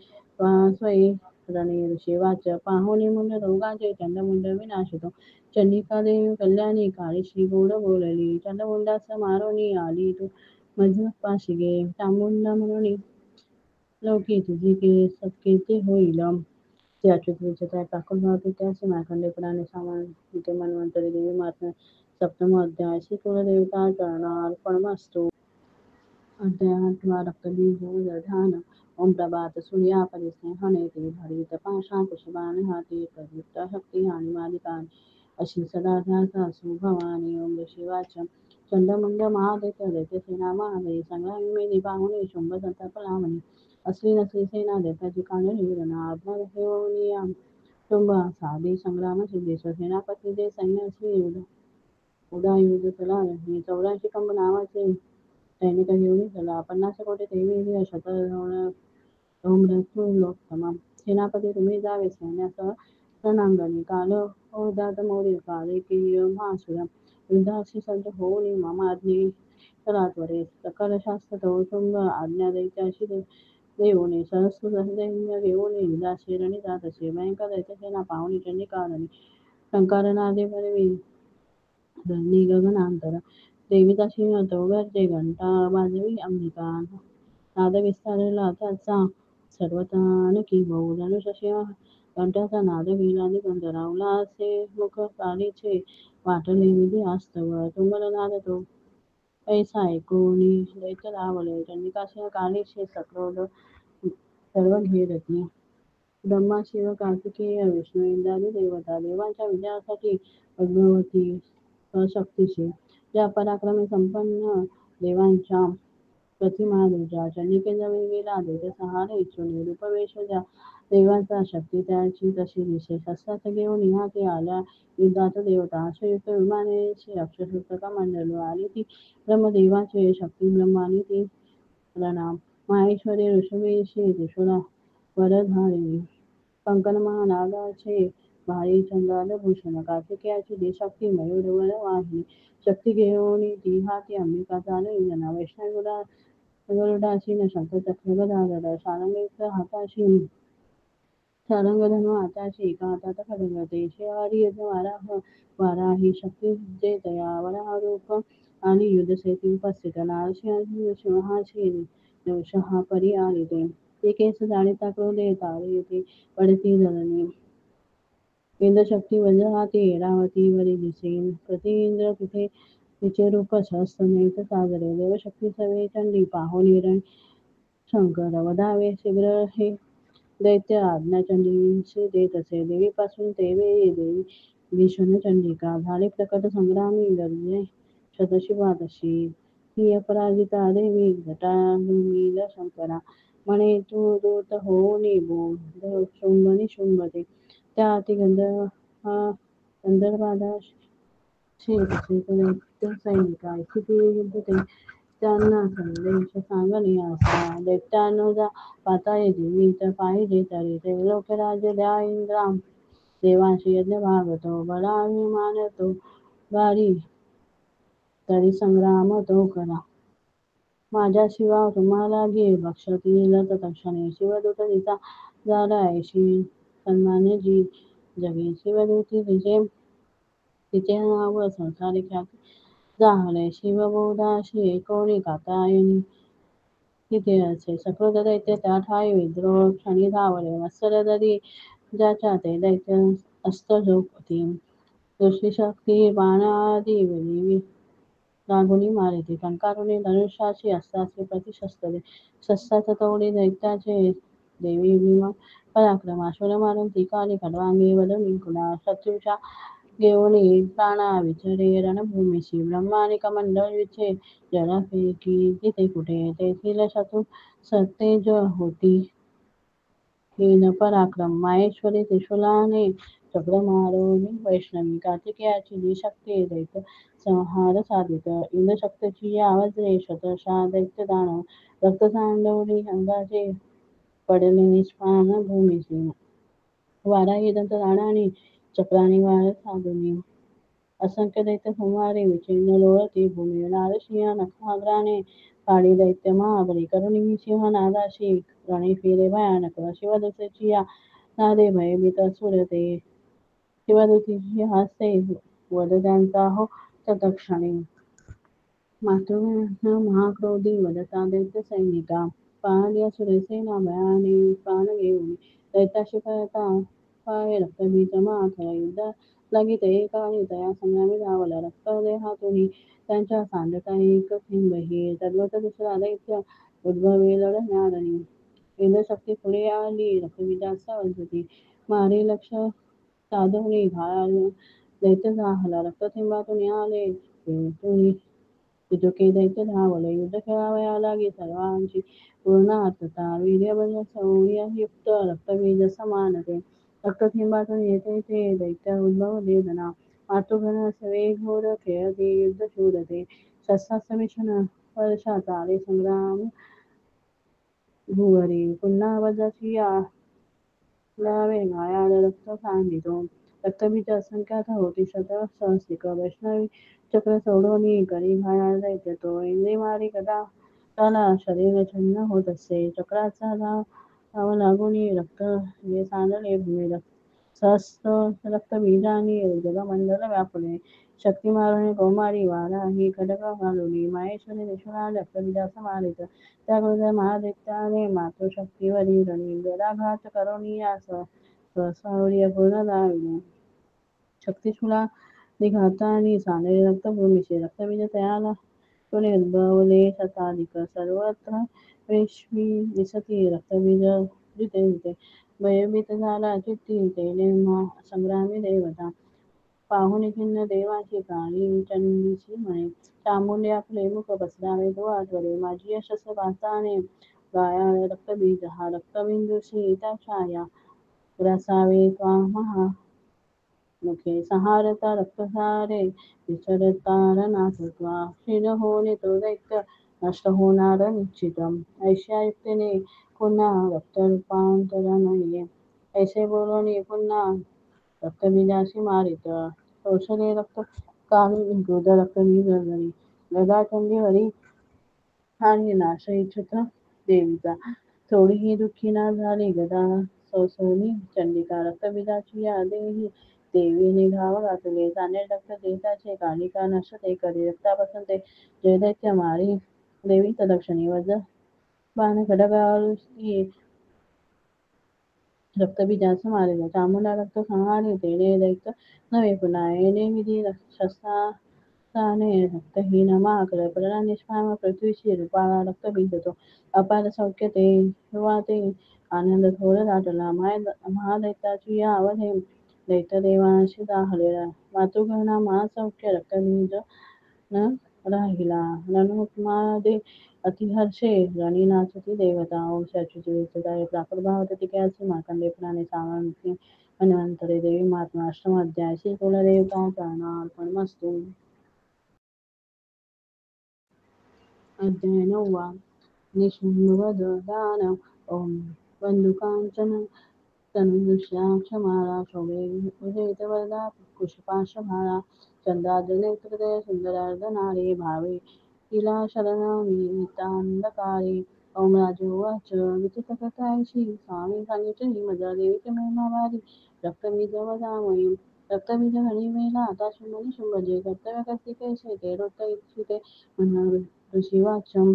स्वये रणे शिवाच पाहुणी मुंड दोघांचे चंडमुंड विनाशितो चंडिका देवी कल्याणी काळीशी गोड बोलली चंडमुंडास मारोनी आली तू मजपाशी गे चामुंडा म्हणून लौकी तुझी के सत्केचे होईल त्या अच्युत त्या काकुलभावती त्याचे मार्कंडे पुराणे सामान्य मन्वंतरी देवी महात्म्य सप्तम अध्याय श्री कुलदेवता चरणार्पणमस्तु अध्याय 8 रक्तबीज ध्यान ओम प्रभात सूर्या परिस्नेहने ते भरित पाशा कुशबाने हाती प्रयुक्त शक्ती आणि मालिका अशी सदा ध्यासा सुभवानी ओम शिवाच चंडमुंड महादैत्य दैत्यसेना महाबळी संग्रामी मेली पाहुणे शुंभ संताप लावणी असली नसली सेना दैत्याची कानडी विरणा आज्ञा घेऊनिया शुंभ साधी संग्राम सिद्धेश सेनापती जे सैन्य असली उदायुध तलार हे 84 कंब नावाचे सैनिक घेऊन चला 50 कोटी देवी शतमृत्युलोत्तम सेनापती तुम्ही जावे सैन्यासह रणांगणी काल उदात मोरी काळे की महासुर युद्धाशी सज्ज होऊन मामाज्ञे चला त्वरे सकल शास्त्र कौटुंब आज्ञा दैत्याशी देऊन सहस्र सैन्य घेऊन युद्धाशी रणी जातसे भयंकर दैत्यसेना पाहुणी चंडिकाधनी टंकारनादे भरवी धरणी गगनांतर देवीचा सिंह तो गरजे घंटा वाजवी अंबिका नाद विस्तारला त्याचा सर्वतानकी भाऊ धनुष्यसिंह घंट्याचा नाद गेला दिगंत रावला असे मुख कालीचे वाटले विधी आस्तव तुंबलनाद तो ऐसा ऐकूनी दैत्य धावले चंडिकासिंह कालीचे सक्रोध सर्व घेरती ब्रह्मा शिव कार्तिकेय विष्णू इंद्रादी देवता देवांच्या विजयासाठी पद्मावती शक्तीशी ज्या पराक्रमी संपन्न देवांच्या प्रतिमा दुर्जा चंडिकेजवळ गेला दैत्यसंहार इच्छुनी रूपवेश ज्या देवांचा शक्ती त्याची तशी विशेष शस्त्रास्त्र घेऊन हाती आल्या युद्धात देवता अश्वयुक्त विमानाची अक्षरपुस्तका मंडळ आली ती ब्रह्मदेवाचे शक्ती ब्रह्मानी ती प्रणाम माहेश्वरी ऋषभेशी त्रिशूला वरधारिणी कंकणमहानागाचे भारी चंद्राभूषण कार्तिकेयाची ती शक्ती मयूरवर वाहिनी शक्ती घेऊन ती हाती अंबिका चालविजना वैष्णव गरुडाची न शंखचक्र गदाधर सारंगीच हाताशी सारंगधनु हाताशी एका हातात खड्ग ते शेवारी वाराही शक्ती जे दया वराह रूप आणि युद्धसेती उपस्थित सिंहाशी नवशहा परी आली ते केस जाळीता क्रोधे तारे ते पडती धरणी इंद्रशक्ती वज्रहाती ऐरावतीवरी दिसेन प्रति इंद्र तिथे तिचे रूप सहस्त्र नेत्र सागरे देवशक्ती सवे चंडी पाहुणी शंकर वधावे शीघ्र हे दैत्य आज्ञा चंडीशी देत असे देवीपासून ते वेळी देवी भीषण चंडिका झाले प्रकट संग्रामी गर्जे शतशिवा तशी ही अपराजिता देवी जटाधुमील शंकरा म्हणे तू दूत होऊन बोध शुंभ निशुंभते त्या गंधर्वादा दैत्य सैनिका स्थिती युद्धते त्यांना संदेश सांगणे असा दैत्यानुजा पाताळे जीवित पाहिजे तरी ते लोकराज्य द्या इंद्रा देवांशी यज्ञ भागतो बळाभिमान तो गाडी तरी संग्राम तो करा माझ्या शिवा तुम्हाला घे बक्षतील तत्क्षणी शिवदूत तिचा झाला ऐशी सन्मान्य जी जगी शिवदूती तिचे नाव संसारी ख्याती झाले शिवबोधाशी कोणी कातायनी तिथे असे सकृत दैत्य त्या ठाई विद्रोह क्षणी धावले मत्सर दरी ज्याच्या ते दैत्य अस्त्रझोपती दृष्टिशक्ती बाणादी लागुनी मारिते टंकारुनी धनुष्याची अस्त्राची प्रतिशस्त्रे शस्त्राचा तोडी दैत्याचे देवी भीमा पराक्रम अश्वला मारून त्रिकाली खडवांगी वदनी कुणा शत्रूच्या घेऊन प्राणा विचारे रणभूमीशी ब्रह्माने कमंडळ विचे जळाफेकी तिथे कुठे तेथील शत्रू सतेज होती हीन पराक्रम माहेश्वरी त्रिशूलाने चक्र मारून वैष्णवी कार्तिकेयाची जी शक्ती दैत्य संहार साधित इंद्रशक्तीची या वज्रे शतशा दैत्य दानव रक्ततांडवली अंगाचे पडले निष्पाण भूमीसी वाराही दंतराणाने चक्राने वार साधुनी असंख्य दैत्य संहारे विचिन्न लोळती भूमी नारसिंह नखाग्राने काळी दैत्य महाबली करुणी सिंह नागाशी रणे फिरे भयानक शिवदूतेची या नादे भयभीत सुरते शिवदूतीची हास्ते वध त्यांचा हो तत्क्षणी मातृगण महाक्रोधी वदता दैत्य सैनिका पाहिल्या सुरेसेना भयाने प्राण घेऊन दैत्याशी पळता पाय रक्तबीज माखळ युद्ध लगित एकाळी तया संग्रामी धावला रक्त देहातून त्यांच्या सांडता एक थेंबही तद्वत दुसरा दैत्य उद्भवे लढणारणी इंद्रशक्ती पुढे आली रक्तबीजाचा वंशती मारी लक्ष साधवणी घाल दैत्य जाहला रक्तथेंबातून आले तेथून तिथुके दैत्य धावले युद्ध खेळावया लागी सर्वांची पूर्ण आर्तता वीर्यबल शौर्ययुक्त रक्तबीज समानते रक्तथेंबातून येते ते दैत्य उद्भव वेदना मातृघन सवे घोर खेळते युद्ध शूरते शस्त्रास्त्र भीषण वर्षाचा आले संग्राम भुवरी पुन्हा वजाची लावे घायाळ रक्त सांडितो रक्तबीज असंख्यात होती शत सहस्रिक वैष्णवी चक्र सोडोनी करी घायाळ दैत्य तो इंद्री मारी गदा त्याला शरीर छन्न होत असे चक्राचा धाव लागुनी रक्त जे सांडले भूमी सहस्र रक्तबीजांनी जगमंडल व्यापले शक्ती मारुनी कौमारी वारा ही खडक घालुनी माहेश्वरी विश्वना रक्तबीजास मारित त्या गुरुदेव महादैत्याने मातृशक्तीवरी रणी गदाघात करुणी यास शौर्य पूर्ण दाविले शक्तिशूला निघातानी सांडले रक्तभूमीचे रक्तबीज तयाला तुने उद्भवले शताधिक सर्वत्र वेश्मी दिसती रक्तबीज जिते जिते भयभीत झाला चित्ती तेने संग्रामी देवता पाहुणे खिन्न देवाची प्राणी चंडीची म्हणे चामुंडे आपले मुख पसरावे तो आठवले माझी यशस्स पाहताने गायाळ रक्तबीज हा रक्तबिंदूशी त्याच्या या ग्रासावे त्वा महा मुखे सहारता रक्तसारे विसरता रणासत्वा क्षीण होणे तो दैत्य नष्ट होणार निश्चितम ऐशा युक्तीने पुन्हा रक्तरूपांतरण ये ऐसे बोलून पुन्हा रक्तबीजाशी मारित शोषले रक्त काढून मृद रक्तबीज गणी गदाचंडीवरी आणि नाश इच्छुत देवीचा थोडीही दुःखी ना झाली गदा सोसवली चंडिका रक्तबीजाची या देही देवीने घाव घातले चांदणे रक्त देताचे कालिका नष्ट करी रक्तापासून ते जयदैत्य मारी देवी तदक्षिणी वज बाण खडगावर रक्तबीजास मारिले चामुंडा रक्त संहारी तेने दैत्य नवे पुन्हा येणे विधी रक्तसाने रक्तहीन माकड पडला निष्पाम पृथ्वीशी रूपाळा रक्तबीज तो अपार सौख्य ते युवा ते आनंद थोर दाटला महादैत्याची या अवधे दैत्यदेवांशी दाहलेला मातृगणा महासौख्य रक्तबीज न राहिला रणहुकमादे अतिहर्षे रणी नाचती देवता वंशाची जीवितदाय प्रादुर्भाव तिक्यासी मार्कंडेय सावंती मन्वंतरे देवी महात्मा अष्टमाध्याय श्री कुलदेवता अर्पणमस्तु अध्याय 9 निशुंभवध दानव ओम बंधुकांचन तनुदृश्या क्षमाला शोभे उदयित वरदा पुष्पाशमाला चंद्रार्धनेत्रदय सुंदरार्धनारी भावे तिला शरणमितांधकारे ओम राजोवाच विचित्र कथायशी स्वामी सांगितली मजा देवीचे महिमा भारी रक्तबीज वदामयी रक्तबीज घडी मेला आता शुंभनी शुंभ जे कर्तव्य करती कैसे ते रोत इच्छिते म्हणा ऋषीवाचम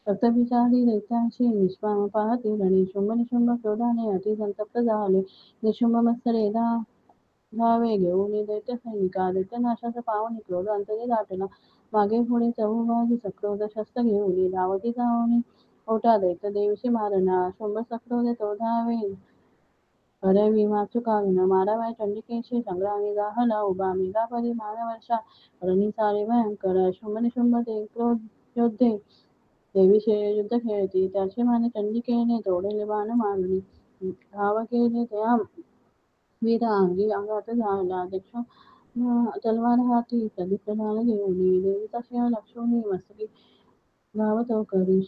रक्तबिजारी दैत्याची निष्पाम पाहती रणी शुंभ निशुंभ क्रोधाने अति संतप्त झाले. निशुंभ मत्सरे धावे घेऊन दैत्य सैनिका दैत्यनाशाचा पावनी क्रोध अंतरी दाटला. मागे पुढे चहूबाजू सक्रोध शस्त्र घेऊन धावती जाऊन ओटा दैत्य देवीशी मारना. शुंभ सक्रोध तो धावे हरवी वाचुकाविन माराव्या चंडिकेशी संग्रामी जाहला उभा मेघापरी मानवर्षा रणी सारे भयंकर शुंभ निशुंभ ते क्रोध योद्धे देवीचे युद्ध खेळती त्याचे मान चंडिकेने तोडले बाण मारून धाव केले त्या वीरा अंगी आघात झाला दक्ष तलवार हाती प्रदीप प्रधान घेऊन देवीचा सिंह लक्ष्मी मस्तकी धावतो करी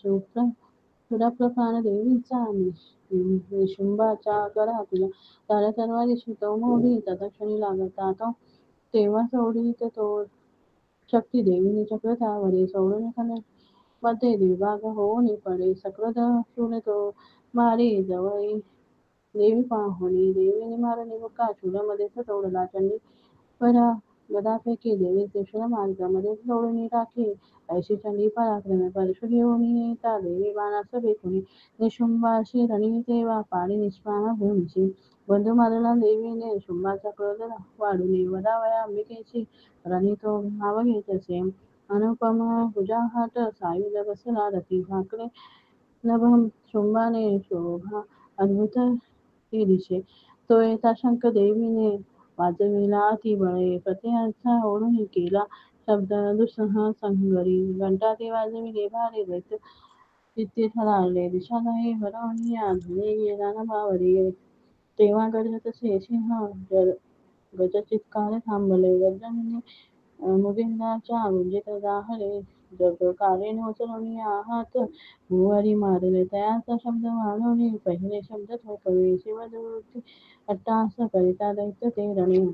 सुरप्रधान देवीचा निशुंभाच्या करातील तारा तलवारीशी तो मोडी तत्क्षणी लागता तो तेव्हा सोडीत तो शक्ती देवीने चक्रधावरे सोडून मध्ये विभाग होऊन पडे सकृत शूल तो मारी जवळी देवी पाहुणी देवीने मारली मुका शूलमध्येच तोडला चंडी परा गदापैकी देवी त्रिशूळ मार्गामध्ये सोडून टाकी ऐशी चंडी पराक्रमे परशु घेऊन येता देवी बाणास फेकून निशुंभाशी रणी तेव्हा पाडी निष्पाम भूमीची बंधू मारला देवीने शुंभाचा क्रोध वाढून वदावया अंबिकेची रणी तो भाव घेत असे अनुपम भुजाहात सायुध बसला रती झाकले नभम शुंभाने शोभा अद्भुत ती दिशे तो येता शंख देवीने वाजविला ती बळे प्रत्ययांचा ओढून केला शब्द दुसह संगरी घंटा ते वाजविले भारे दैत्य चित्ते ठरावले दिशादायी हरवणी धुळे गेला न बावरी तेव्हा गर्जतसे सिंह गजचित्कार थांबले गर्जनीने मुगिंदाच्या गुंजीत जाहले जग कारेने उचलून हात भुवारी मारले तयाचा शब्द वाढवणे पहिले शब्द थोपवे शिवदूती अट्टास करिता दैत्य ते रणे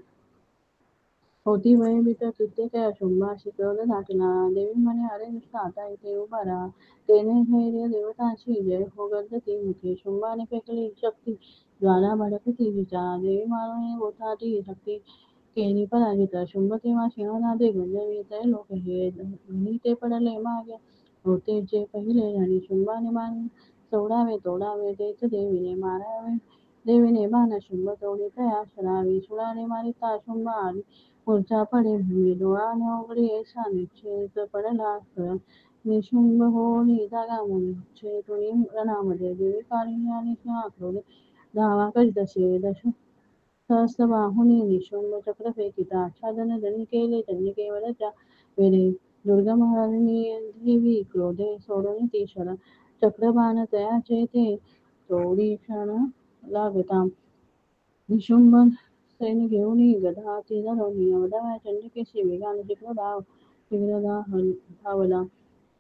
होती भयभीत कित्येक शुंभाशी क्रोध दाटला देवी म्हणे अरे दुष्ट आता इथे उभा राहा तेने धैर्य देवताची जय हो गर्जती मुखे शुंभाने फेकली शक्ती ज्वाला भडकती तिच्या देवी मारून गोठाटी शक्ती केली पराजित शुंभ तेव्हा सिंहनादे गुंजवीत लोक हे घरी ते पडले मागे होते जे पहिले आणि शुंभाने मान सोडावे तोडावे तेच देवीने मारावे देवीने बाण शुंभ तोडी तया शरावी सुळाने मारिता शुंभ आली मूर्छा पडे भूमी डोळाने उघडी ऐसा निश्चेत पडला स्थळ निशुंभ होऊन जागा मूर्छेतुनी रणामध्ये देवी काळी आणि सिंहाक्रोधे धावा करीत असे सहस्रबाहुनी निशुंभ चक्र फेकिता आच्छादन जनी केले चंडिकेवरच्या वेळे दुर्गा महाराणी देवी क्रोधे सोडून ती शरण चक्रबाण तयाचे ते तोडी क्षण लागता निशुंभ सैन्य घेऊन गदा ती धरून वदाव्या चंडिकेशी वेगाने शीघ्र धावला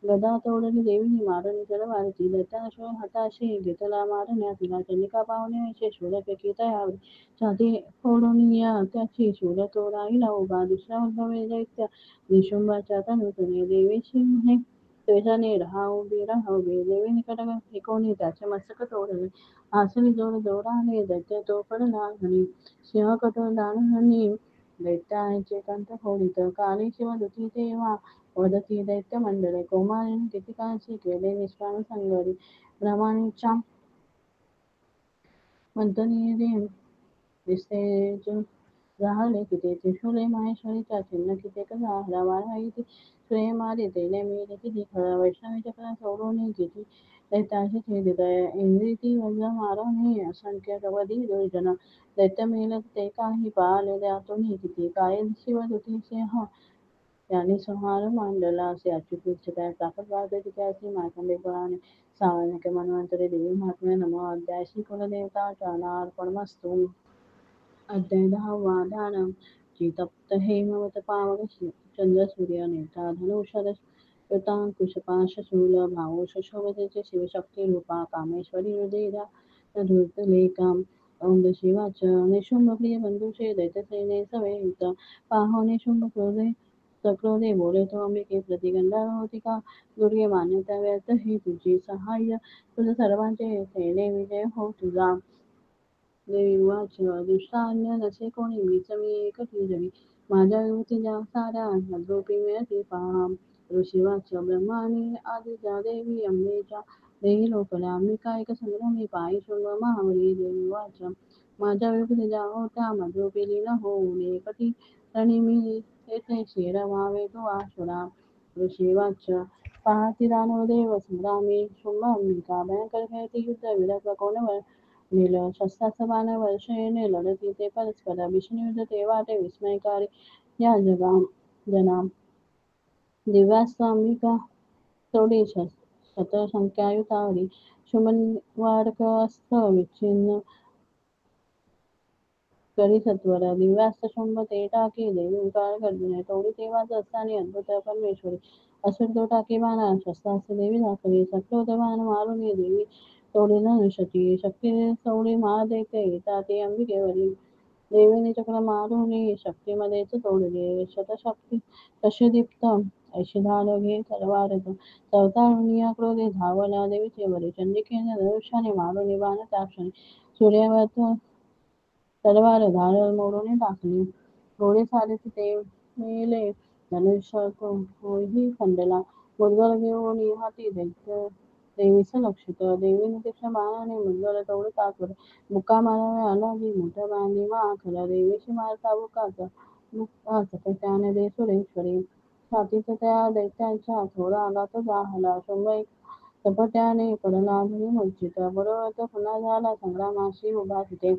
गदा तोडली देवीने मारून तलवारती दैत्याने हाताशी घेतला मारण्या तिला चंडिका पाहुणे ऐसे शूलपैकी तयावर छाती फोडून त्याची शूल तो राहिला उभा दुसरा उद्भवे दैत्य निशुंभाच्या तनूतने देवीशी म्हणे त्वेषाने राहा उभे देवीने कडक फेकून त्याचे मस्तक तोडले आसली जोर जोराने दैत्य तो पडला घरी सिंह कठोर दानहानी दैत्याचे कंठ फोडित काली शिवदूती तेव्हा वदती दैत्य मंडळे कौमारीने कितीकांशी केले निष्काम संगरी भ्रमाणीच्या मंथनीने दिसते जाहले किती त्रिशूले माहेश्वरीच्या चिन्ह कित्येक जाहला वाराई श्रेय मारे तेने मीर किती खळ वैष्णवी चक्र सोडून किती दैत्याशी छेदित इंद्रिती वज्र मारवणे असंख्य कवधी दुर्जन दैत्य मेल ते काही पाळले त्यातून किती काय शिवदूती सिंह यांनी संहार मांडला असे अच्युत त्या ताकद वाढते त्याची मार्कंडे पुराणे सामान्य मन्वंतरे देवी महात्म्य नमो अध्याय श्री कुलदेवता अर्पणमस्तु अध्याय 10 ध्यान तप्त हेमवत पावक चंद्र सूर्य नेता धनुषर कृतांकुशपाश शूल भाऊष शोभतेचे शिवशक्ती रूपा कामेश्वरी हृदया धूर्तलेखा औंद शिवाच निशुंभ प्रिय बंधुषे दैत्यसेने सवेत पाहो निशुंभ क्रोधे सक्रोधे बोले तो अंबिके प्रतिगंधा होती का दुर्गे मान्यता व्यर्थ ही तुझी सहाय्य तुझ सर्वांचे सेने विजय हो तुझा देवी उवाच दुष्टान्य नसे कोणी मीच मी एकटी जणी माझ्या युवतीच्या साऱ्या नद्रूपी मिळती पहा ऋषीवाच ब्रह्माणी आदित्या देवी अंबेच्या देही लोकल्या अंबिका एक संग्रामी पायी शुंभ महाबली देवी वाच माझ्या विरुद्ध ज्या होत्या मधुपिली न होऊन एकटी तणी मी येथे शिरवावे तो आसुरा ऋषी वाच पाहती दानवदेव संग्रामी शुंभ अंबिका भयंकर खेळती युद्ध विरत कोण नील शस्त्रास्त्र बाण वर्षेने लढती ते परस्पर भीषण युद्ध ते वाटे विस्मयकारी या जना दिव्यास्त्र अंबिका तोडी शतसंख्यायुतावरी शुंभनिवारक अस्त्र विच्छिन्न करी सत्वर दिव्यास्त्र शुंभ ते टाकी देवी ओंकार गर्जने तोडी तेव्हाच असताना अद्भुत परमेश्वरी असुर तो टाकी बाणा शस्त्रास्त्र देवी दाखवी सकलोत बाण मारून देवी तोडी धनुष्यची शक्ती सवडी मार देते येता ते अंबिकेवरी देवीने चक्र मारून शक्तीमध्येच तोडले शतशक्ती तशी दीप्त ऐशिधार घे तलवारत चवताळून क्रोधे धावला देवीचे वरी चंडिकेने धनुष्याने मारून बाण त्या क्षणी सूर्यावर तलवार धार मोडून टाकली थोडे सारे ते मेले धनुष्य तोही खंडला मुदगल घेऊन हाती दैत्य देवीच लक्षित देवीने तिच्या बाणाने मुदगल तोड ताकवर मुक्का माराव्या लागी मोठ्या बांधी माखला देवीची मारता बुकाच त्याने दे सुरेश्वरी छातीत त्या दैत्यांच्या थोडा आघात झाला शुंभ एक झपाट्याने पडला धरी मूर्छित बरोबर पुन्हा झाला संग्रामाशी उभा तिथे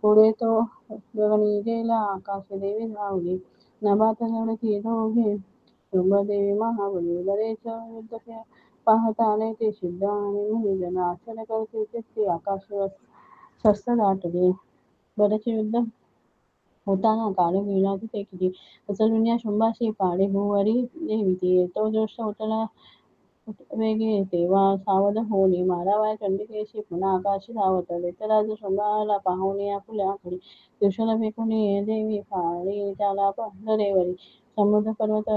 पुढे तो गगनी गेला आकाशी देवी धावली नभात लढती दोघे शुंभदेवी महाबली बरेच युद्ध पाहताने ते सिद्ध आणि मुनिजन आश्चर्य करते ते आकाश शस्त्र दाटले बरेच युद्ध होताना काळ गेला तिथे किती उचलून या शुंभाशी पाडे भुवरी देवी ती तो दृष्ट उतरला वेगे तेव्हा सावध होली मारावाय चंडिकेशी पुन्हा आकाशी धावत दैत्यराज शुंभाला पाहून या फुल्याखडी त्रिशूल फेकून देवी फाळी त्याला दरेवरी समुद्र पर्वत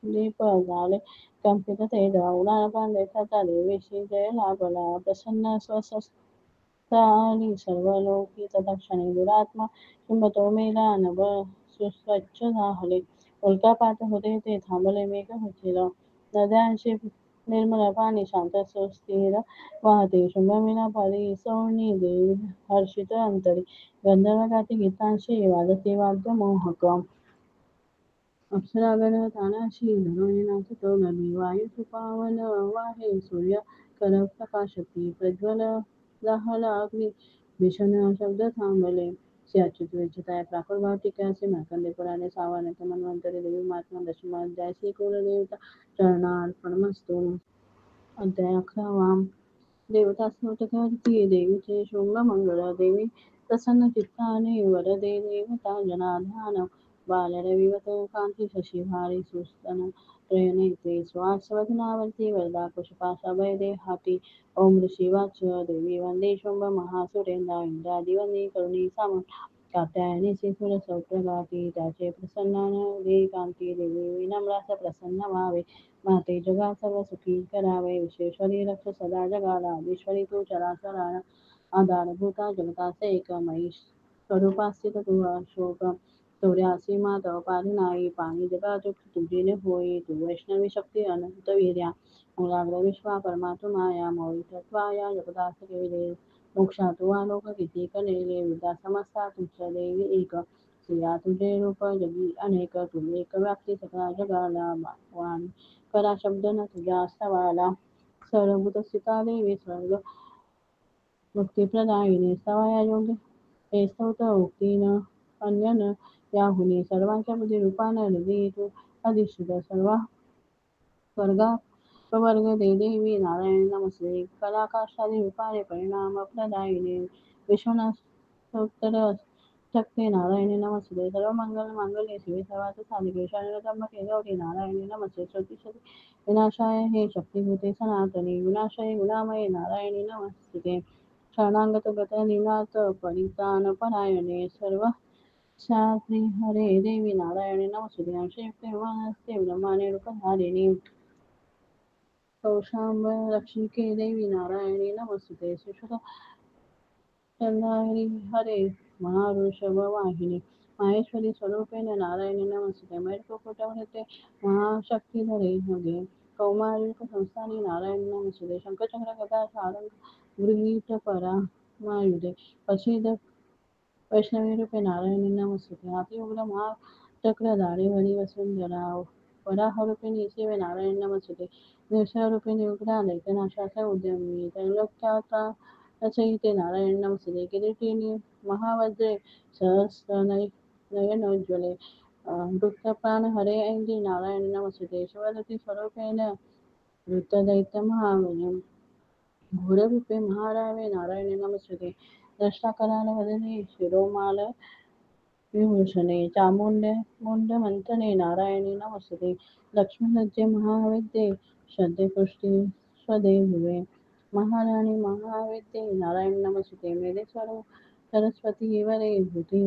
दीप झाले कंपित तेज उडाला प्राण दैत्याचा देवीशी जय लाभला प्रसन्न स्वस्थाली सर्व लोकी तत्क्षणी दुरात्मा शुंभ तो मेला नभ सुस्वच्छ झाले उल्कापात होते ते थांबले मेघ होतील नद्यांशी निर्मळ पाणी शांत सुस्थिर वाहते शुंभमेला परी सोनी देवी हर्षित अंतरी गंधर्व गाती गीतांशी वाजते वाद्य मोहक अप्सरागण तानाशी धरुणी नाचत नदी वायू पावन वाहे सूर्य कर प्रकाशती प्रज्वल दाहला अग्नी भीषण शब्द थांबले श्री अच्युत विचिताय प्राकुर भाव टिक्याचे मार्कंडे पुराणे सावानक मन्वंतरी देवी महात्मा दशमा जय श्री कुलदेवता चरणार्पणमस्तु अध्याय 11 देवता स्तोत्र करती देवीचे शुंभ मंगळ देवी प्रसन्न चित्ताने वरदे देवता जनाधान बालरविवत कांती शशी भारी सुस्तन त्रयनेते स्वास्वदनावर्ती वरदा पुष्पाशभय हाती ओम ऋषीवाच देवी वंदे शुंभ महासुरेंद्र इंद्रादी वंदे करुणी साम कात्यायनी सुर सौप्रगाती त्याचे प्रसन्न दे कांती देवी विनम्रास प्रसन्न व्हावे माते जगा सर्व सुखी करावे विश्वेश्वरी रक्ष सदा जगाला ईश्वरी तू चराचराला आधारभूता जगताचे एकमयी स्वरूपास्थित तू अशोक चौऱ्यासी मात पारी नाही पाणी जगात तुझी होई तू वैष्णवी शक्ती अनंत वीर्या मूलाग्र विश्वा परमा तू माया मौळी तत्वाया जगदास केले मोक्षा तू आलोक किती कलेले विद्या समस्ता तुझ देवी एक स्त्रिया तुझे रूप जगी अनेक तू एक व्याप्ती सगळा जगाला वाणी करा शब्द न तुझ्या स्तवाला सर्वभूत स्थिता देवी सर्व मुक्तिप्रदायिनी स्तवया योग्य हे स्तोत्र उक्तीन अन्यन याहुनी सर्वांच्या बुद्धिरूपानं हृदयी तू अधिष्ठित सर्व वर्ग दे देवी नारायण नमस्ते कलाकाशादी रूपाने परिणाम प्रदायिनी विश्वनाथोत्तर शक्ती नारायणी नमस्ते सर्व मंगल मांगल्ये शिवे सर्वार्थ साधिके शरण्य त्र्यंबके गौरी नारायणी नमस्ते श्रुती विनाशाय हे शक्तिभूते सनातनी विनाशय गुणामये नारायणी नमस्ते शरणागत गत निनाथ परित्राण परायणे सर्व शास्त्री हरे देवी नारायणी नमस्ते अंशयुक्त विमानस्ते ब्रह्माने रूपधारिणी कौशांब लक्ष्मीके देवी नारायणी नमस्ते श्रीशुक चंद्राहरी हरे महावृषभ वाहिनी माहेश्वरी स्वरूपेण नारायणी नमस्ते मैत्रकुटवते महाशक्तिधरे हगे कौमारिक संस्थानी नारायण नमस्ते शंखचक्र गदा सारंग गृहीत परामायुधे प्रसिद्ध वैष्णवी रूपे नारायणी नमस्ते हाती उग्र महाचक्र धारेवरी वसुंधरा वराहरूपे निसेवे नारायण नमस्ते दिवसारूपे उग्रा दैत्यनाशाचा उद्यमी त्रैलोक्याचा रचयिते नारायण नमस्ते किरीटिनी महावज्रे सहस्र नयनोज्ज्वले वृत्तप्राण हरे ऐंदी नारायण नमस्ते शिवदती स्वरूपेण वृत्तदैत्य महावने घोररूपे महारावे नारायण नमस्ते द्रष्टाकराल वदने शिरोमाल विभूषणे मुंड मंथने नारायणी नमस्ते लक्ष्मीलज्जे महाविद्ये श्रद्धेपुष्टी स्वदेहुवे महाराणी महाविद्ये नारायण नमस्ते मेदेश्वर सरस्वती वरे भूती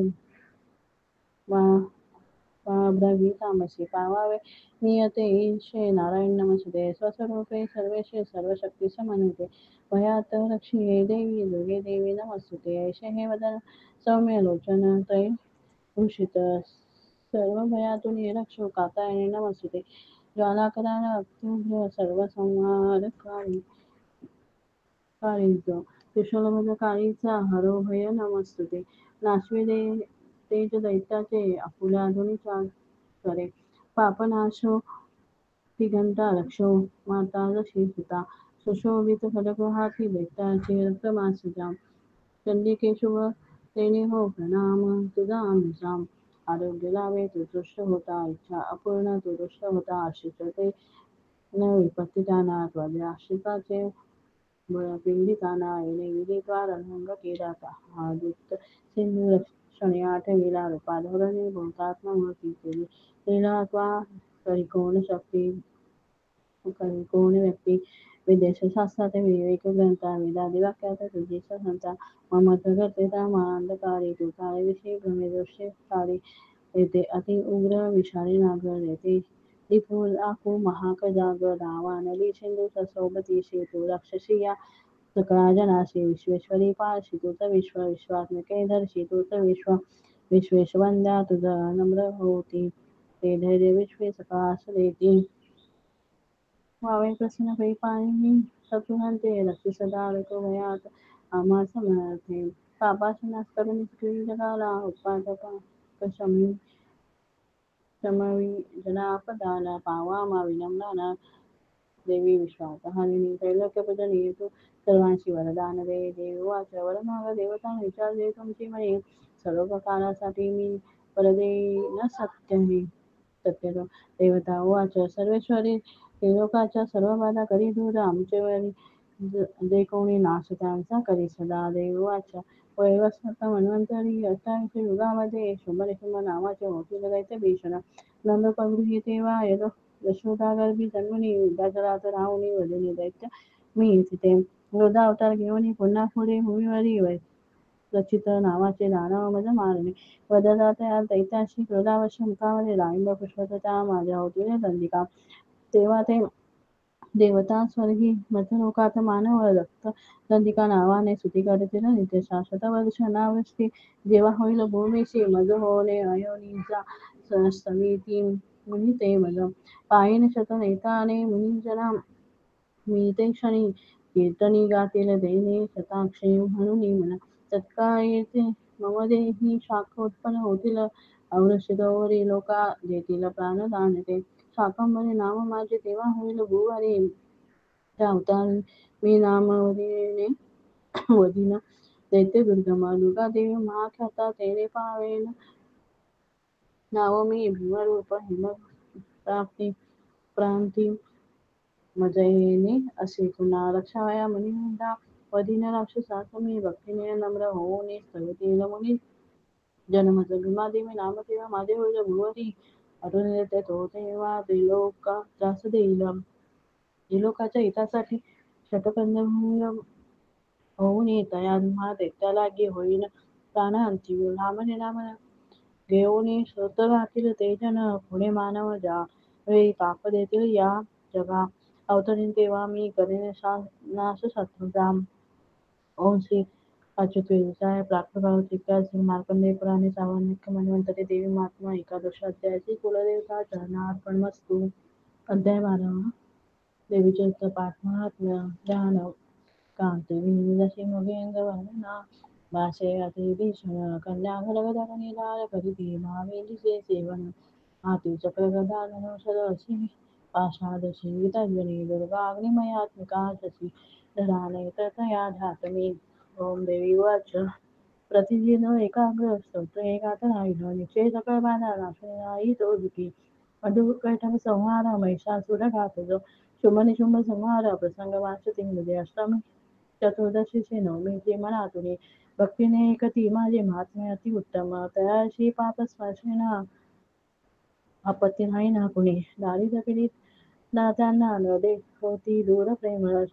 तामसी पावावे नियते ईशे नारायण नमस्ते स्वस्वरूपे सर्वेशे सर्वशक्ती समन्विते भयात रक्षिये देवी दुर्गे देवी नमस्ते ऐशे हे वदन सौम्य लोचन तै भूषित सर्व भयातून रक्षो कातायने नमस्ते ज्वालाकरान अत्युग्र सर्व संहारकारी काळीज कुशलमद काळीचा हरोभय नमस्ते नाशवे तेज दैत्याचे आपुल्या धुनीच्या करे पापनाशो तिघंता रक्षो माता जशी सुता सुशोभित खडगहाती दैत्याचे रक्तमासजा चंडिके शुभ तेने हो प्रणाम तुझा अनुसाम आरोग्य लावे तू दृष्ट होता इच्छा अपूर्ण तू दृष्ट होता आशिष ते न विपत्ती जाना त्वया आश्रिताचे पिंडिताना येणे विधिद्वार अनंग केदाता हा दुत सिंधू क्षणी आठविला रूपा धोरणे बहुतात्मूर्ती केली लीला त्वा करी कोण शक्ती करी कोण व्यक्ती विदेश शास्त्रात विवेक ग्रंथा वेदादी वाक्यात तुझी संता ममत्व करते अंधकारी तू काळेविषयी भ्रमे दृष्टी काळी येते अति उग्र विषारी नागर येते दिपूल आकू महाक जाग धावा नदी सिंधू ससोबती शेतू राक्षसी या सकळा जनासी विश्वेश्वरी पाशी तूच विश्व विश्वात्मके धरशी तूच विश्वेशवंद्या तुझ नम्र होती ते धैर्य विश्वे सकाश देती वावे प्रसन्न पै पाणी शत्रुहंते रक्ती सदा ऋतू भयात आम्हा समर्थे पापाशी नाश करून पृथ्वी जगाला उत्पादक शमवी जनापदाला पावा मा विनम्राना देवी विश्वास हानी त्रैलोक्यपूजनी तू सर्वांशी वरदान दे देव वाच वरमाग देवता विचार दे तुमची म्हणे सर्व प्रकारासाठी मी परदे न सत्य हे सत्य देवता वाच सर्वेश्वरी त्रिलोकाच्या सर्व बाधा करी दूर आमचेवरी जे कोणी नाश त्यांचा करी सदा देव वाच वैवस्वत मन्वंतरी अष्टाविंश युगामध्ये शुंभ नावाचे मोठी दैत्य भीषण नंद पगृही तेव्हा यशोदागर्भी जन्मनी युद्धाचरात राहुनी वदिनी दैत्य मी तिथे योधा अवतार घेऊन पुन्हा पुढे भूमीवरी रचित नावाचे दानव मज मारणे वदला त्या दैत्याशी क्रोधावश मुखामध्ये डाळिंब पुष्पत त्या माझ्या होतील दंडिका तेव्हा ते देवता स्वर्गी मध्यलोकात मानव रक्त दंडिका नावाने स्तुती करतील नित्य शाश्वत वर्ष अनावृष्टी जेव्हा होईल भूमीशी मज होणे अयोनीचा समिती मुनी ते मज पायीन शत नेताने मुनीजना मी ते क्षणी कीर्तनी गातील देणे शताक्षे म्हणून म्हणा तत्काळ येते मम देही शाख उत्पन्न होतील अवृषितोरी लोका देतील प्राणदान ते शाकंभरी नाम माझे तेव्हा होईल भूवारी त्या अवतारी मी नामवरीने वधीन दैत्य दुर्गमा दुर्गा देवी महाख्याता तेरे पावेन नाव मी भीमरूप हिम प्राप्ती प्रांती मजयेने असे पुन्हा रक्षावया मुनिवृंदा वधीन राक्षसा तुम्ही भक्तीने नम्र होऊन स्तवतील मुनी जन्मज भीमादेवी नाम तेव्हा माझे होईल भुवरी अरुण देते तो तेव्हा त्रिलोका त्रास देईल त्रिलोकाच्या हितासाठी शतकंदभंग होऊन तया हा दैत्याला गे होईन प्राणहंती नामने नाम घेऊन श्रोत राहतील ते जन पुढे मानव जा वेळी ताप देतील या जगा अवतरीन तेव्हा मी करेन नाश शत्रुजा ओम श्री अच्युत व्यवसाय प्राप्तभावतिकास मार्कंडेय पुराणे सावर्णिक मन्वंतरे देवी महात्मा एकादश अध्यायाची कुलदेवता चरणार्पणमस्तु. अध्याय 12. देवीचे पाठ महात्म्य ध्यान कांती विनिजशी मगेंद्र वर्णना भाषे अति भीषण कन्या घडगधरणी लाल करिती महावेलीचे सेवन हाती चक्र गदा धनुषद अशी पाषादशी तर्जनी दुर्गा अग्निमयात्मिका शशी धराने तया ध्यातमी. ओम देवी वाच प्रतिदिन एकाग्र स्तोत्र एकात राहिलं निश्चय सकळ बाधा नाशने नाही तो दुखी अडुकैठक संहार महिषासुर घातक शुंभ निशुंभ संहार प्रसंग वाचती हृदय अष्टमी चतुर्दशीचे नवमीचे मनातुनी भक्तीने एकती माझे महात्म्य अति उत्तम तयाशी पाप स्पर्शेना आपत्ती नाही ना कुणी दारिद्र्य पीडित दात्यांना न दे होती दूर प्रेमळ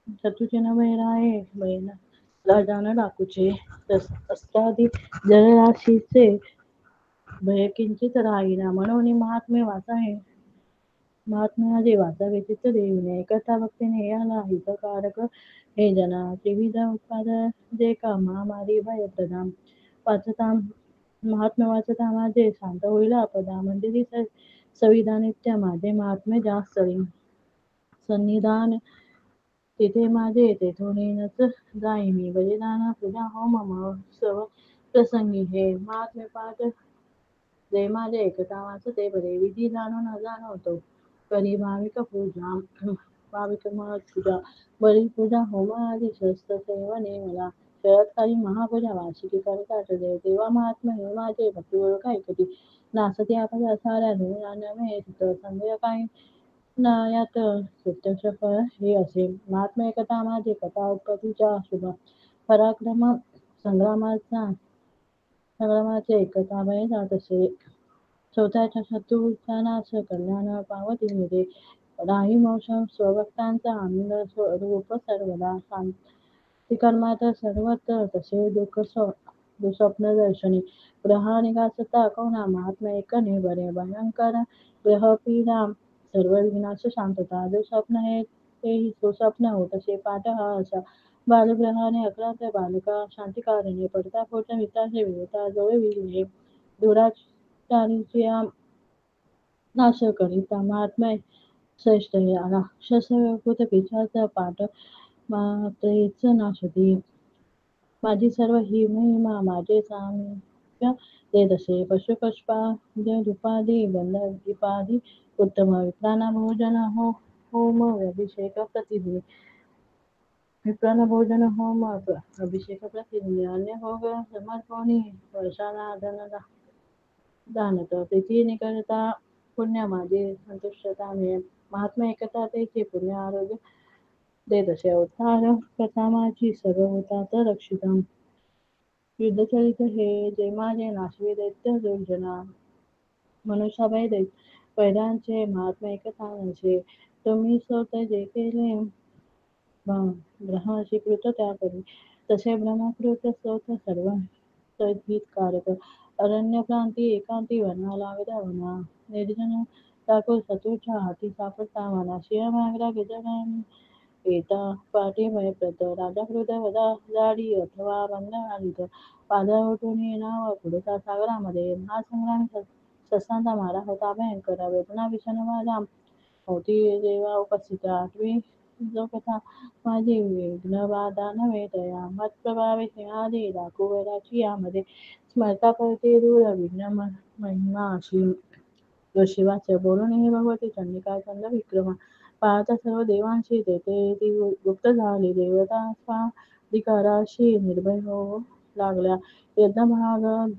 शत्रूचे न वैराये बैल राजान डाकूचे अस्त्रादी जलराशीचे भय किंचित राहीना म्हणून महात्मे वाचावे महात्म्याचे वाचावे चित्त देऊने कथा भक्तीने याला हितकारक हे जना त्रिविध उत्पाद जे का महामारी भय प्रदान वाचता महात्म्य वाचता माझे शांत होईल आपदा मंदिरी सविधा नित्य माझे महात्म्य जास्त सन्निधान तिथे माझे तेथूनच जाई मी बलिदान पूजा होम महोत्सव प्रसंगी हे महात्म्य पाठ जे माझे एकता वाचते बरे विधी जाणून जाणवतो करी भाविक पूजा भाविक पूजा बलिपूजा होम आदी शस्त्र सेवने मला शरत्काली महापूजा वार्षिकी करतात देवा महात्म्य हे माझे भक्तीवर काय कधी नासते आपल्या साऱ्या नवे संदेह काही यात प्रत्यक्ष फळ हे असे महात्म्य एकता माझे कथा उत्पत्तीच्या शुभ पराक्रम संग्रामाचे एकता भय जात असे स्वतःच्या शत्रूचा नाश कल्याण पावती मिळे राही मोक्ष स्वभक्तांचा आनंद स्वरूप सर्वदा शांती कर्मात सर्वत्र तसे दुःस्वप्न दर्शनी ग्रह निघासता कोणा महात्मा एकने बरे भयंकर ग्रह पीडा सर्व विनाश शांतता दुःस्वप्न हे तेही सुस्वप्न होत असे पाठ हा असा बालग्रहाने अक्रांत बालका शांतिकारणे पडता फोट मित्राचे विरता जोळे विरले दुराचारीच्या नाश करिता महात्म्य श्रेष्ठ या राक्षस भूत पिशाच पाठ मात्रेच नाशती माझी सर्व ही महिमा माझे साम्य देत असे पशुपक्षादी गंधर्वादी उत्तम विप्राना भोजन होम अभिषेक प्रतिदिनी विप्राना भोजन होम अभिषेक प्रतिदिनी अन्य भोग समर्पणी वर्षाला दानत प्रीतीने करता पुण्य माझे संतुष्टता मिळेल महात्मा एकता तेचे पुण्य आरोग्य देत असे अवतार कथा माझी सर्व होतात रक्षित युद्धचरित हे जे माझे नाशवी दैत्य दुर्जना मनुष्याबाई दैत पैदांचे महात्मा एकता नसे तुम्ही स्वतः जे केले ब्रह्माशी कृत त्या करी तसे ब्रह्मकृत स्वतः सर्व हितकारक अरण्य प्रांती एकांती वनाला विधावना निर्जन टाकून शत्रूच्या हाती सापडता म्हणा शिव मागरा गिजगाने येता पाठी भयप्रत राजाकृत वदा जाडी अथवा बंधनालित पादा उठून नाव पुढचा सागरामध्ये महासंग्रामी शस्त्रांचा मारा होता भयंकर वेदना विषणवादा होती देवा उपस्थित आठवी जो कथा माझी विघ्न बाधा नव्हे तया मत प्रभावे सिंहादी दाखू वैराची यामध्ये स्मरता करते दूर विघ्न महिमा अशी शिवाचे बोलून हे भगवती चंडिका चंद विक्रमा पाहता सर्व देवांशी तेथे ती गुप्त झाली देवता स्वाधिकाराशी निर्भय हो लागल्या यज्ञभाग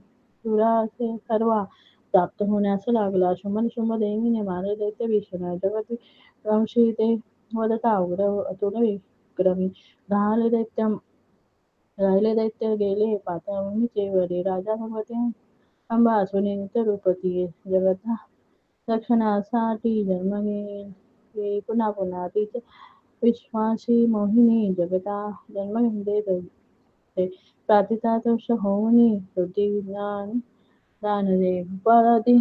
दुरासे सर्व प्राप्त होण्यास लागला शुंभ देवीने मारे दैत्य भीषण जगती अंशी ते वदता उग्र अतुल विक्रमी राहिले दैत्य गेले पाताळणीचे वरी राजा भगवती अंबा असून नित्यरूपती जगता रक्षणासाठी जन्म घेईल पुन्हा पुन्हा तीच विश्वासी मोहिनी जगता जन्म देत प्रातितातोष होऊनी वृद्धी विज्ञान दानदे उपाधी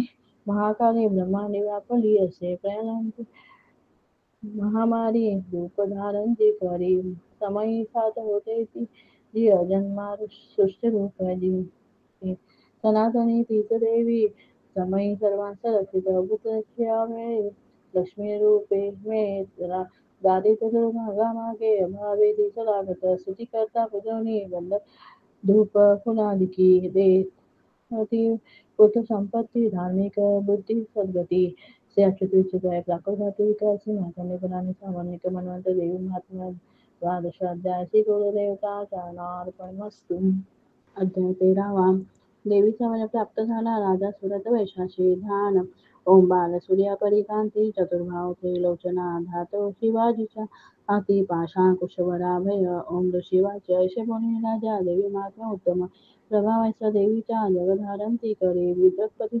महाकाली ब्रह्मांडी व्यापली असे प्रलंब महामारी रूप धारण जी करी समयी साथ होते ती जी अजन्मा सृष्टी रूप जी सनातनी तीच देवी समयी सर्वांस रक्षित भूत वेळी लक्ष्मी रूपे मे दारिद्र्य भागामागे भावे तिच लागत स्तुती करता पूजनी बंद धूप फुलादिकी दे ती पुत्र संपत्ती धार्मिक बुद्धी सद्गती श्री अच्युत जय प्राकृत विकास मातंड पुराणी सामान्य मनवंत देवी महात्मा द्वादश अध्याय श्री गुरुदेवता चरणार्पणमस्तु अध्याय 13वा देवीचा वर प्राप्त झाला राजा सुरत वैशाशी ध्यान ओम बाल सूर्यापरिकांती चतुर्भाव त्रिलोचना धातो शिवाजीच्या हाती पाषाण कुशवराभय ओम शिवाचे ऐसे बोलणे राजा देवी महात्मा उत्तम प्रभावाच्या देवीच्या जगधारंती करे विद्रपती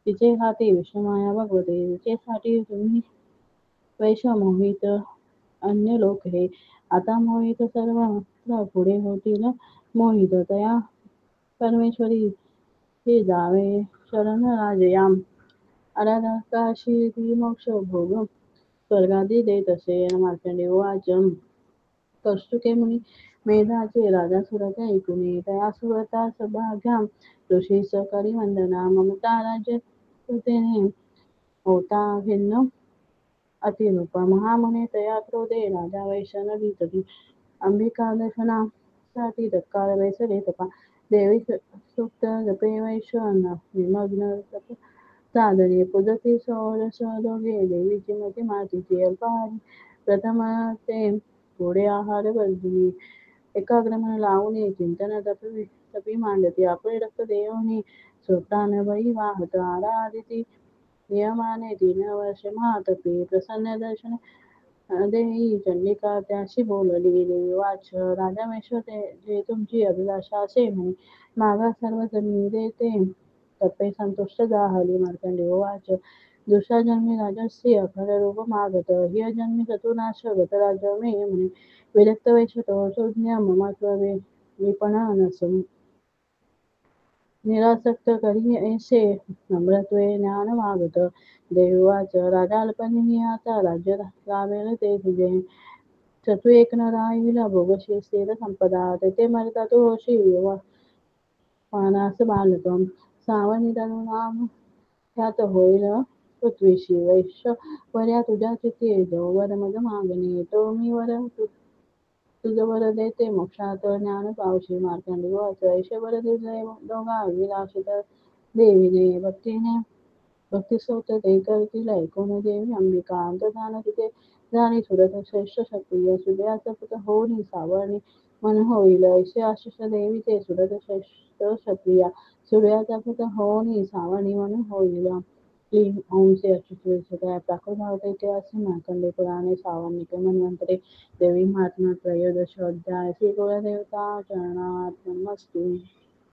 तिचे हाती विष्णुमाया भगवते तिचेसाठी तुम्ही वैश्वमोहित अन्य लोक हे आता मोहित सर्व पुढे होतील मोहित तया परमेश्वरी हे जावे शरण राजयाम अराकाशी मोक्ष भोग स्वर्गादी देत असे मार्कंडे वाच कौस्तुके मुनी मेधाचे राजा सुरत ऐकुनी तया सुरता सभाघ्याम ऋषी सकरी वंदना ममता राज्य सुतेने होता भिन्न अतिरूप महामुने तया क्रोधे राजा वैशन भीतती अंबिका दर्शनासाठी तत्काळ वैसले तपा देवी सुक्त जपे वैश्वन विमग्न तप साधने पूजती षोडश दोघे देवीची मती मातीची अल्पाहारी प्रथम ते पुढे आहार वर्जिनी एकाग्र मन लावून चिंतन तपी मांडती आपले रक्त देवनी स्वतःन बळी वाहत आराधिती नियमाने 3 वर्ष महातपी प्रसन्न दर्शन देई चंडिका त्याशी बोलली देवी वाच राजामेश्वर जे तुमची अभिलाषा असे म्हणे मागा सर्व जमिनी देते तपे संतुष्ट जाहली मार्कंडे वाच दुसरा जन्मी राजस्य अखंड रूप मागत हि जन्मी चतुर्नाश गत राज मे म्हणे विरक्त वैश्वतो संज्ञा ममत्व विपणनसम निरासक्त करी ऐसे नम्रत्वे ज्ञान मागत देवाच राजा अल्पनिनी आता राज्य लावेल ते तुझे चतु एक न राहिला भोगशी स्थिर संपदा तेथे मरता तो होशी पानास बालकम सावनी तनु नाम ख्यात होईल पृथ्वीशी वैश्य वर्या तुझ्या चित्ती जो वर मज मागणी तो मी वर तुझ वर देते मोक्षात ज्ञान पावशी मार्कंडी वाच ऐशे वर दिले दोघा विलासित देवीने भक्तीने भक्तिस्तोत्र ते करतील ऐकून देवी अंबिका अंतधान तिथे झाली सुरत श्रेष्ठ क्षत्रिय सूर्याचा पुत्र होऊन सावरणी मन होईल ऐसे आशिष देवीचे सुरत श्रेष्ठ क्षत्रिया सूर्याचा पुत्र होऊन सावरणी मन होईल क्लीन ओम से अच्युत प्राकृत इतिहास मार्कंडे पुराणे सावर्णिक मन्वंतरे देवी महात्मा त्रयोदश अध्याय श्री कुलदेवता चरणार्पणमस्तु